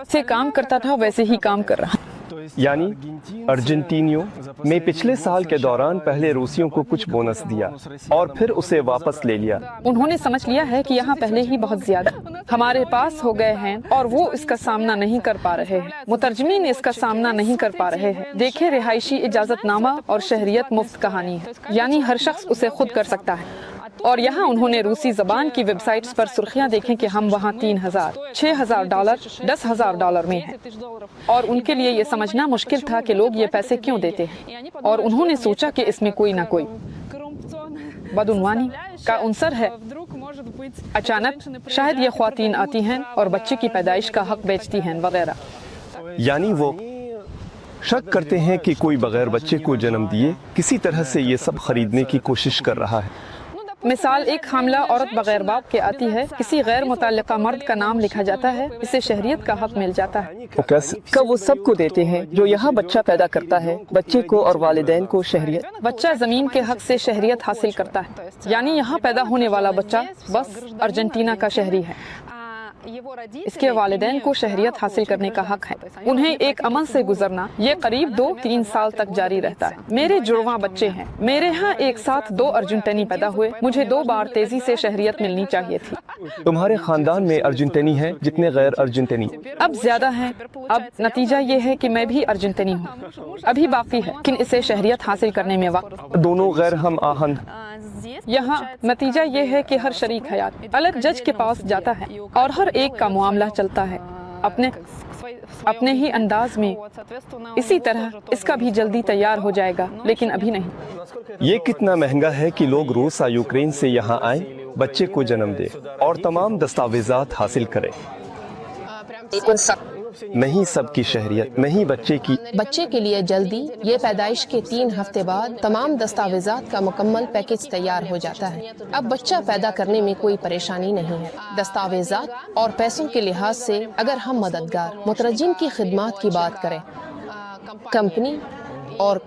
से काम करता था वैसे ही काम कर रहा। यानी अर्जेंटीनियों में पिछले साल के दौरान पहले रूसियों को कुछ बोनस दिया और फिर उसे वापस ले लिया। उन्होंने समझ लिया है कि यहाँ पहले ही बहुत ज्यादा हमारे पास हो गए हैं और वो इसका सामना नहीं कर पा रहे हैं। मुतरजमीन इसका सामना नहीं कर पा रहे हैं। देखिए, रिहायशी इजाजतनामा और शहरियत मुफ्त कहानी है, यानी हर शख्स उसे खुद कर सकता है। और यहाँ उन्होंने रूसी जबान की वेबसाइट्स पर सुर्खियाँ देखें कि हम वहाँ $3,000, $6,000, $10,000 में हैं और उनके लिए ये समझना मुश्किल था कि लोग ये पैसे क्यों देते हैं और उन्होंने सोचा कि इसमें कोई ना कोई बदउनवानी का अंसर है। अचानक शायद ये ख्वातीन आती हैं और बच्चे की पैदाइश का हक बेचती हैं वगैरह। यानी वो शक करते हैं कि कोई बगैर बच्चे को जन्म दिए किसी तरह से ये सब खरीदने की कोशिश कर रहा है। मिसाल, एक हामला औरत बगैर बाप के आती है, किसी गैर मुतल्लिका मर्द का नाम लिखा जाता है, इसे शहरियत का हक मिल जाता है। का वो सबको देते हैं जो यहाँ बच्चा पैदा करता है, बच्चे को और वालिदैन को शहरियत। बच्चा जमीन के हक से शहरियत हासिल करता है, यानी यहाँ पैदा होने वाला बच्चा बस अर्जेंटीना का शहरी है। इसके वालिदैन को शहरियत हासिल करने का हक है। उन्हें एक अमल से गुजरना ये करीब 2-3 साल तक जारी रहता है। मेरे जुड़वा बच्चे हैं। मेरे यहाँ एक साथ 2 अर्जेंटीनी पैदा हुए। मुझे 2 बार तेजी से शहरियत मिलनी चाहिए थी। तुम्हारे खानदान में अर्जेंटीनी हैं जितने गैर अर्जेंटीनी? अब ज्यादा हैं। अब नतीजा ये है कि मैं भी अर्जेंटीनी हूँ। अभी बाकी है लेकिन इसे शहरियत हासिल करने में वक्त। दोनों गैर हम आहंग। यहाँ नतीजा ये है कि हर शरीक हयात अलग जज के पास जाता है और हर एक का मामला चलता है अपने ही अंदाज में। इसी तरह इसका भी जल्दी तैयार हो जाएगा, लेकिन अभी नहीं। ये कितना महंगा है कि लोग रूस या यूक्रेन से यहाँ आए, बच्चे को जन्म दे और तमाम दस्तावेजात हासिल करें। नहीं सबकी शहरियत, नहीं बच्चे के लिए जल्दी ये पैदाइश के 3 हफ्ते बाद तमाम दस्तावेजात का मुकम्मल पैकेज तैयार हो जाता है। अब बच्चा पैदा करने में कोई परेशानी नहीं है। दस्तावेजात और पैसों के लिहाज से अगर हम मददगार मुतरजिम की खिदमात की बात करें, कंपनी और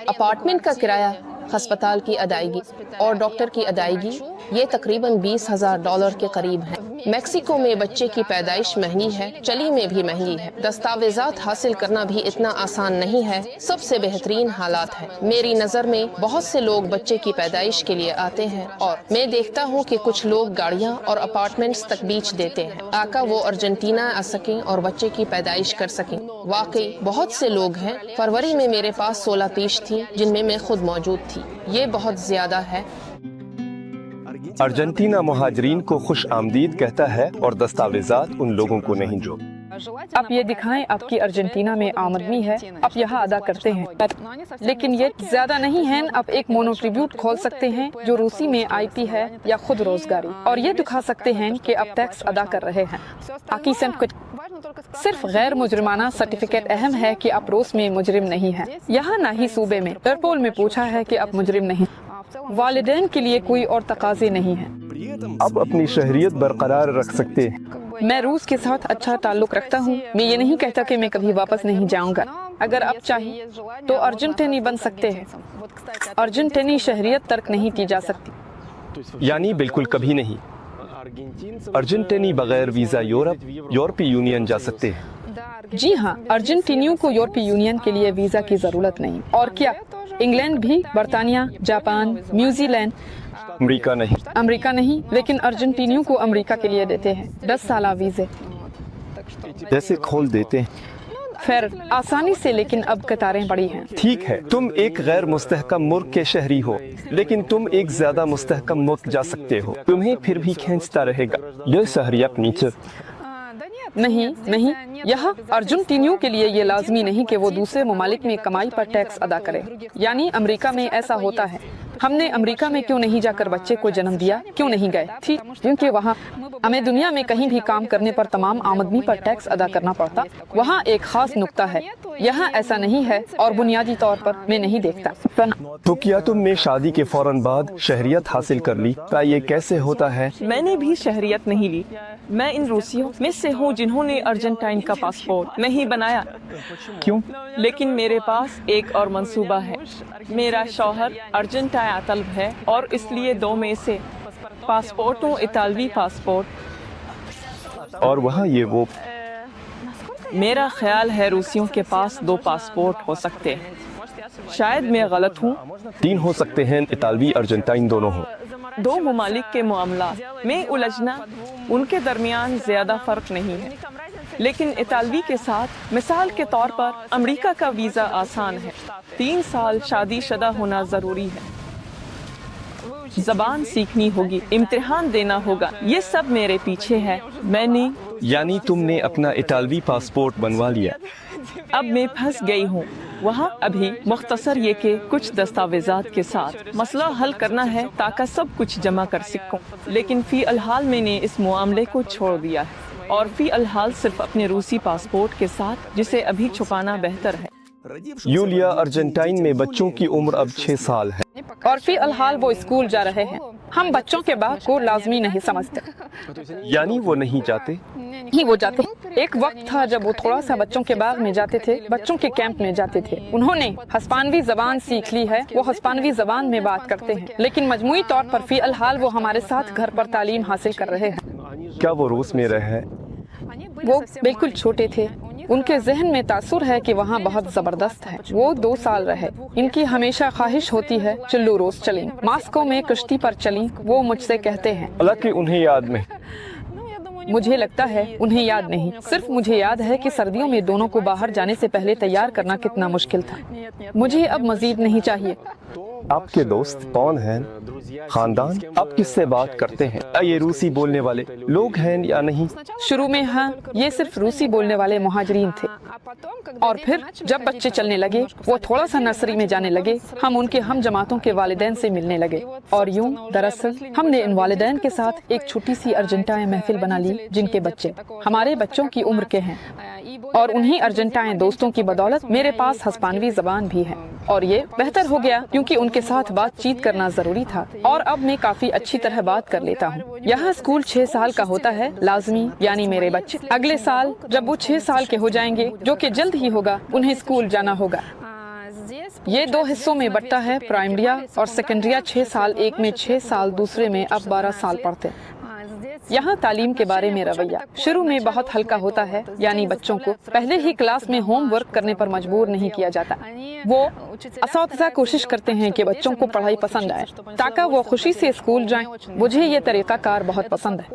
अपार्टमेंट का किराया, हस्पताल की अदायगी और डॉक्टर की अदायगी, ये तकरीबन $20,000 के करीब है। मेक्सिको में बच्चे की पैदाइश महंगी है, चिली में भी महंगी है। दस्तावेजात हासिल करना भी इतना आसान नहीं है। सबसे बेहतरीन हालात है। मेरी नज़र में बहुत से लोग बच्चे की पैदाइश के लिए आते हैं और मैं देखता हूँ कि कुछ लोग गाड़ियाँ और अपार्टमेंट्स तक बेच देते हैं ताकि वो अर्जेंटीना आ सकें और बच्चे की पैदाइश कर सकें। वाकई बहुत से लोग हैं। फरवरी में मेरे पास 16 पेश थी जिनमें मैं खुद मौजूद थी। ये बहुत ज्यादा है। अर्जेंटीना मुहाजिरीन को खुश आमदीद कहता है और दस्तावेजात उन लोगों को नहीं जो आप ये दिखाएं आपकी अर्जेंटीना में आमदनी है, आप यहाँ अदा करते हैं, लेकिन ये ज्यादा नहीं है। आप एक मोनोट्रिब्यूट खोल सकते हैं जो रूसी में IP है या खुद रोजगारी, और ये दिखा सकते हैं कि आप टैक्स अदा कर रहे हैं। बाकी सब कुछ सिर्फ गैर मुजरिमाना सर्टिफिकेट अहम है कि आप रूस में मुजरिम नहीं हैं। यहाँ ना ही सूबे में इंटरपोल में पूछा है कि आप मुजरिम नहीं। वालिदैन के लिए कोई और तकाजे नहीं है। अब अपनी शहरियत बरकरार रख सकते हैं। मैं रूस के साथ अच्छा ताल्लुक रखता हूँ। मैं ये नहीं कहता कि मैं कभी वापस नहीं जाऊँगा। अगर आप चाहिए तो अर्जेंटीनी बन सकते हैं। अर्जेंटीनी शहरियत तर्क नहीं की जा सकती। यानी बिल्कुल कभी नहीं। अर्जेंटीनी बगैर वीजा यूरोपीय यूनियन जा सकते हैं। जी हाँ, अर्जेंटीनियों को यूरोपीय यूनियन के लिए वीजा की जरूरत नहीं। और क्या, इंग्लैंड भी, बर्तानिया, जापान, न्यूजीलैंड। अमेरिका नहीं, लेकिन अर्जेंटीनियों को अमेरिका के लिए देते हैं 10 साल वीजे। जैसे खोल देते हैं फिर आसानी से, लेकिन अब कतारें बड़ी हैं। ठीक है, तुम एक गैर मुस्तहकम मुल्क के शहरी हो, लेकिन तुम एक ज्यादा मुस्तहकम मुल्क जा सकते हो। तुम्हें फिर भी खींचता रहेगा ये शहरियत नीचे। नहीं, यहाँ अर्जेंटीनियों के लिए ये लाजमी नहीं कि वो दूसरे ममालिक में कमाई पर टैक्स अदा करें। यानी अमेरिका में ऐसा होता है। हमने अमेरिका में क्यों नहीं जाकर बच्चे को जन्म दिया? क्यों नहीं गए? ठीक, क्योंकि वहाँ हमें दुनिया में कहीं भी काम करने पर तमाम आमदनी पर टैक्स अदा करना पड़ता। वहाँ एक खास नुक्ता है, यहाँ ऐसा नहीं है और बुनियादी तौर पर मैं नहीं देखता। तो क्या तुमने शादी के फौरन बाद शहरियत हासिल कर ली? ये कैसे होता है? मैंने भी शहरियत नहीं ली। मैं इन रूसियों में से हूँ जिन्होंने अर्जेंटाइन का पासपोर्ट नहीं बनाया। क्यों? लेकिन मेरे पास एक और मंसूबा है। मेरा शौहर अर्जेंटाइन तलब है और इसलिए 2 में से पासपोर्टों इतालवी पासपोर्ट और वहाँ ये वो। मेरा ख्याल है रूसियों के पास 2 पासपोर्ट हो सकते हैं। शायद मैं गलत हूँ। 3 हो सकते हैं, इतालवी अर्जेंटाइन दोनों हो। 2 ममालिक के मामला में उलझना, उनके दरमियान ज्यादा फर्क नहीं है, लेकिन इतालवी के साथ मिसाल के तौर पर अमेरिका का वीजा आसान है। 3 साल शादीशुदा होना जरूरी है, ज़बान सीखनी होगी, इम्तिहान देना होगा। ये सब मेरे पीछे है। मैंने यानी तुमने अपना इतालवी पासपोर्ट बनवा लिया? अब मैं फंस गई हूँ वहाँ। अभी मुख्तसर ये कि कुछ दस्तावेजात के साथ मसला हल करना है ताकि सब कुछ जमा कर सकूं। लेकिन फी अलहाल मैंने इस मामले को छोड़ दिया है और फी अलहाल सिर्फ अपने रूसी पासपोर्ट के साथ, जिसे अभी छुपाना बेहतर है। यूलिया, अर्जेंटाइन में बच्चों की उम्र अब 6 साल है और फी अलहाल वो स्कूल जा रहे हैं। हम बच्चों के बाप को लाजमी नहीं समझते। यानी वो नहीं जाते? ही वो जाते। एक वक्त था जब वो थोड़ा सा बच्चों के बाग में जाते थे, बच्चों के कैंप में जाते थे। उन्होंने हस्पानवी जबान सीख ली है, वो हस्पानवी जबान में बात करते हैं, लेकिन मजमूई तौर पर फी अलहाल वो हमारे साथ घर पर तालीम हासिल कर रहे हैं। क्या वो रूस में रहे हैं? वो बिल्कुल छोटे थे। उनके जहन में तासुर है कि वहाँ बहुत जबरदस्त है। वो 2 साल रहे। इनकी हमेशा ख्वाहिश होती है चिल्लू रोज चलें, मास्को में कश्ती पर चलें। वो मुझसे कहते हैं, हालांकि उन्हें याद नहीं। मुझे लगता है उन्हें याद नहीं, सिर्फ मुझे याद है कि सर्दियों में दोनों को बाहर जाने से पहले तैयार करना कितना मुश्किल था। मुझे अब मजीद नहीं चाहिए। आपके दोस्त कौन हैं? खानदान? आप किससे बात करते हैं? ये रूसी बोलने वाले लोग हैं या नहीं? शुरू में हाँ, ये सिर्फ रूसी बोलने वाले मुहाजिरीन थे, और फिर जब बच्चे चलने लगे, वो थोड़ा सा नर्सरी में जाने लगे, हम उनके हम जमातों के वालिदैन से मिलने लगे। और यूं दरअसल हमने इन वालिदैन के साथ एक छोटी सी अर्जेंटाइन महफिल बना ली, जिनके बच्चे हमारे बच्चों की उम्र के हैं। और उन्हीं अर्जेंटाइन दोस्तों की बदौलत मेरे पास हस्पानवी ज़बान भी है, और ये बेहतर हो गया क्योंकि उनके साथ बातचीत करना जरूरी था। और अब मैं काफी अच्छी तरह बात कर लेता हूँ। यहाँ स्कूल 6 साल का होता है लाजमी, यानी मेरे बच्चे अगले साल जब वो 6 साल के हो जाएंगे, जो कि जल्द ही होगा, उन्हें स्कूल जाना होगा। ये 2 हिस्सों में बंटता है, प्राइमरिया और सेकेंडरिया। 6 साल एक में 6 साल, दूसरे में अब 12 साल पढ़ते हैं। यहाँ तालीम के बारे में रवैया शुरू में बहुत हल्का होता है, यानी बच्चों को पहले ही क्लास में होमवर्क करने पर मजबूर नहीं किया जाता। वो असातिज़ा कोशिश करते हैं कि बच्चों को पढ़ाई पसंद आए ताकि वो खुशी से स्कूल जाएं। मुझे ये तरीक़ाकार बहुत पसंद है।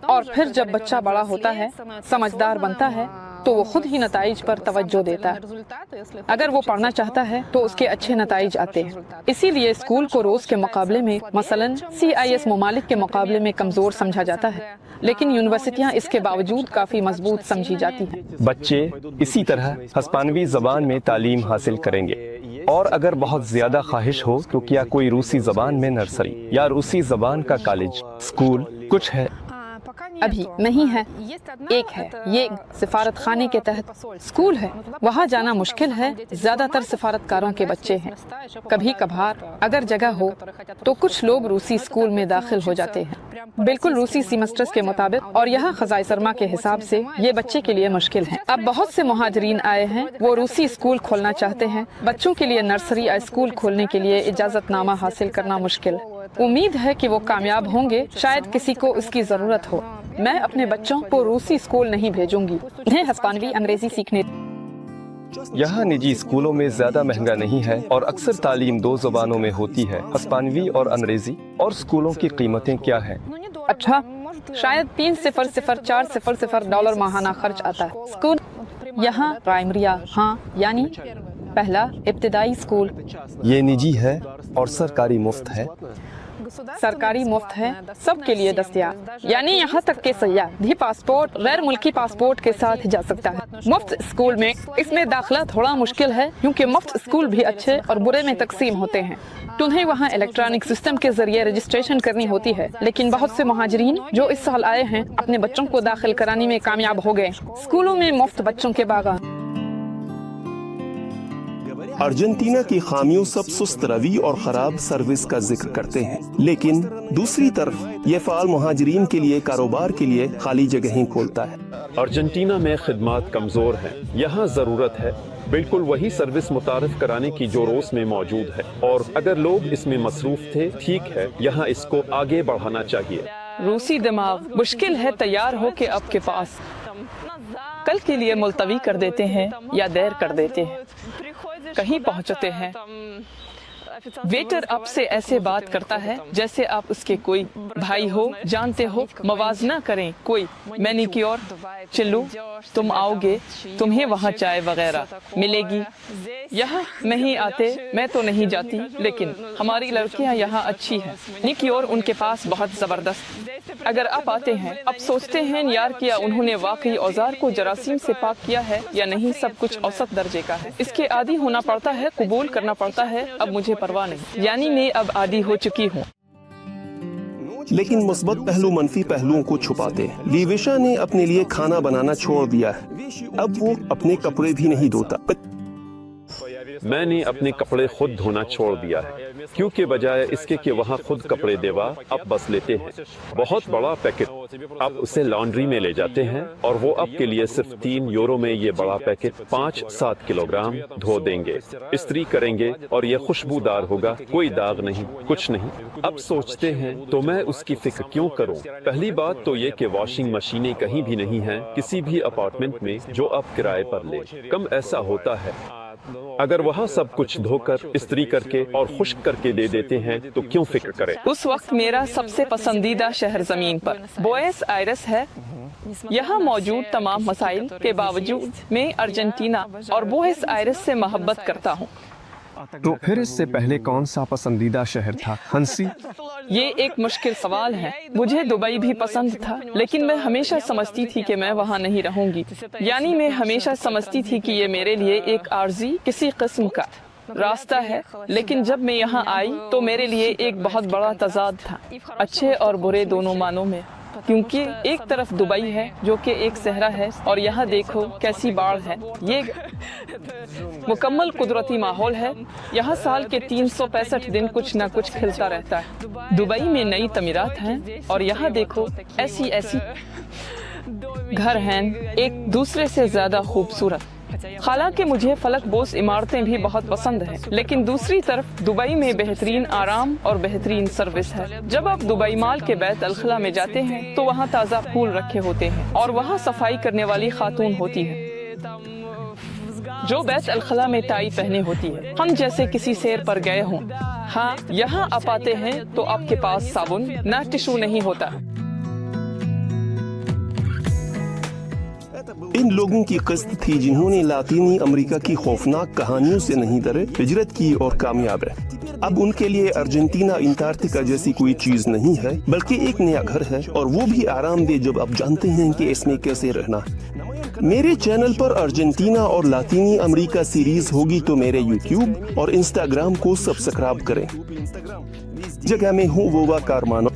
और फिर जब बच्चा बड़ा होता है, समझदार बनता है, तो वो खुद ही नताइज पर तवज्जो देता है। अगर वो पढ़ना चाहता है तो उसके अच्छे नताइज आते हैं। इसीलिए स्कूल को रोज के मुकाबले में, मसलन CIS ममालिक के मुकाबले में कमजोर समझा जाता है, लेकिन यूनिवर्सिटियाँ इसके बावजूद काफी मजबूत समझी जाती हैं। बच्चे इसी तरह हस्पानवी ज़बान में तालीम हासिल करेंगे। और अगर बहुत ज्यादा ख्वाहिश हो तो क्या कोई रूसी ज़बान में नर्सरी या रूसी ज़बान का कॉलेज, स्कूल कुछ है? अभी नहीं है। एक है, ये सिफारत खाने के तहत स्कूल है। वहाँ जाना मुश्किल है, ज्यादातर सिफारतकारों के बच्चे हैं। कभी कभार अगर जगह हो तो कुछ लोग रूसी स्कूल में दाखिल हो जाते हैं, बिल्कुल रूसी सेमेस्टर्स के मुताबिक। और यहाँ खजाई सरमा के हिसाब से ये बच्चे के लिए मुश्किल है। अब बहुत से मुहाजिरीन आए हैं, वो रूसी स्कूल खोलना चाहते हैं। बच्चों के लिए नर्सरी या स्कूल खोलने के लिए इजाजतनामा हासिल करना मुश्किल। उम्मीद है कि वो कामयाब होंगे, शायद किसी को उसकी जरूरत हो। मैं अपने बच्चों को रूसी स्कूल नहीं भेजूंगी, उन्हें हस्पानवी अंग्रेजी सीखने। यहाँ निजी स्कूलों में ज्यादा महंगा नहीं है और अक्सर तालीम 2 ज़बानों में होती है, हस्पानवी और अंग्रेजी। और स्कूलों की कीमतें क्या हैं? अच्छा, शायद $3,004,000 माहाना खर्च आता है। स्कूल यहाँ प्राइमरिया, हाँ, यानी पहला इब्तिदाई स्कूल। ये निजी है और सरकारी मुफ्त है। सरकारी मुफ्त है, सबके लिए दस्तयाब, यानी यहाँ तक के सयाह भी पासपोर्ट गैर मुल्की पासपोर्ट के साथ जा सकता है। मुफ्त स्कूल में इसमें दाखिला थोड़ा मुश्किल है, क्योंकि मुफ्त स्कूल भी अच्छे और बुरे में तकसीम होते हैं। तुम्हें वहाँ इलेक्ट्रॉनिक सिस्टम के जरिए रजिस्ट्रेशन करनी होती है, लेकिन बहुत से मुहाजिरीन जो इस साल आए हैं अपने बच्चों को दाखिल कराने में कामयाब हो गए। स्कूलों में मुफ्त बच्चों के बागान। अर्जेंटीना की खामियों सब सुस्त रवि और खराब सर्विस का जिक्र करते हैं, लेकिन दूसरी तरफ ये फाल मुहाजिरीन के लिए कारोबार के लिए खाली जगहें खोलता है। अर्जेंटीना में खिदमात कमजोर हैं। यहाँ जरूरत है बिल्कुल वही सर्विस मुतारिफ कराने की जो रोस में मौजूद है, और अगर लोग इसमें मसरूफ थे, ठीक है, यहाँ इसको आगे बढ़ाना चाहिए। रूसी दिमाग मुश्किल है तैयार हो के आपके पास, कल के लिए मुलतवी कर देते हैं या देर कर देते हैं, कहीं पहुंचते हैं। वेटर आपसे ऐसे बात करता है जैसे आप उसके कोई भाई हो, जानते हो। मवाजना करें, कोई मैनिक्योर, चिल्लू, तुम आओगे, तुम्हें वहाँ चाय वगैरह मिलेगी। यहाँ नहीं आते, मैं तो नहीं जाती, लेकिन हमारी लड़कियाँ यहाँ अच्छी हैं। निक्योर उनके पास बहुत जबरदस्त। अगर आप आते हैं, अब सोचते हैं यार क्या उन्होंने वाकई औजार को जरासीम से पाक किया है या नहीं, सब कुछ औसत दर्जे का है। इसके आदी होना पड़ता है, कबूल करना पड़ता है। अब मुझे परवाह नहीं, यानी मैं अब आदी हो चुकी हूँ। लेकिन मुस्बत पहलू मनफी पहलुओं को छुपाते हैं। लीविशा ने अपने लिए खाना बनाना छोड़ दिया है, अब वो अपने कपड़े भी नहीं धोता। میں نے اپنے کپڑے خود دھونا چھوڑ دیا ہے کیونکہ بجائے اس کے کہ وہاں خود کپڑے دیوا آپ بس لیتے ہیں بہت بڑا پیکٹ، آپ اسے لانڈری میں لے جاتے ہیں اور وہ آپ کے لیے صرف 3 یورو میں یہ بڑا پیکٹ 5-7 کلوگرام دھو دیں گے، استری کریں گے اور یہ خوشبودار ہوگا، کوئی داغ نہیں، کچھ نہیں۔ اب سوچتے ہیں تو میں اس کی فکر کیوں کروں؟ پہلی بات تو یہ کہ واشنگ مشینیں کہیں بھی نہیں ہیں کسی بھی اپارٹمنٹ میں جو آپ کرائے پر لیں، کم ایسا ہوتا ہے۔ اگر وہاں سب کچھ دھو کر استری کر کے اور خشک کر کے دے دیتے ہیں تو کیوں فکر کریں؟ اس وقت میرا سب سے پسندیدہ شہر زمین پر بوئس آئرس ہے۔ یہاں موجود تمام مسائل کے باوجود میں ارجنٹینا اور بوئس آئرس سے محبت کرتا ہوں۔ تو پھر اس سے پہلے کون سا پسندیدہ شہر تھا ہنسی؟ یہ ایک مشکل سوال ہے۔ مجھے دبئی بھی پسند تھا لیکن میں ہمیشہ سمجھتی تھی کہ میں وہاں نہیں رہوں گی، یعنی میں ہمیشہ سمجھتی تھی کہ یہ میرے لیے ایک عارضی کسی قسم کا راستہ ہے، لیکن جب میں یہاں آئی تو میرے لیے ایک بہت بڑا تضاد تھا، اچھے اور برے دونوں معنوں میں، کیونکہ ایک طرف دبئی ہے جو کہ ایک صحرا ہے اور یہاں دیکھو کیسی باڑھ ہے، یہ مکمل قدرتی ماحول ہے، یہاں سال کے 365 دن کچھ نہ کچھ کھلتا رہتا ہے۔ دبئی میں نئی تعمیرات ہیں اور یہاں دیکھو ایسی گھر ہیں ایک دوسرے سے زیادہ خوبصورت۔ حالانکہ مجھے فلک بوس عمارتیں بھی بہت پسند ہیں، لیکن دوسری طرف دبئی میں بہترین آرام اور بہترین سروس ہے۔ جب آپ دبئی مال کے بیت الخلا میں جاتے ہیں تو وہاں تازہ پھول رکھے ہوتے ہیں اور وہاں صفائی کرنے والی خاتون ہوتی ہے جو بیت الخلا میں ٹائی پہنے ہوتی ہے، ہم جیسے کسی سیر پر گئے ہوں۔ ہاں، یہاں آپ آتے ہیں تو آپ کے پاس صابن نہ ٹشو نہیں ہوتا۔ ان لوگوں کی قسط تھی جنہوں نے لاطینی امریکہ کی خوفناک کہانیوں سے نہیں ڈرے، ہجرت کی اور کامیاب رہے۔ اب ان کے لیے ارجنٹینا انٹارکٹیکا جیسی کوئی چیز نہیں ہے بلکہ ایک نیا گھر ہے، اور وہ بھی آرام دہ جب آپ جانتے ہیں کہ اس میں کیسے رہنا۔ میرے چینل پر ارجنٹینا اور لاطینی امریکہ سیریز ہوگی تو میرے یوٹیوب اور انسٹاگرام کو سبسکرائب کریں۔ جگہ میں ہوں وووا کارمانو۔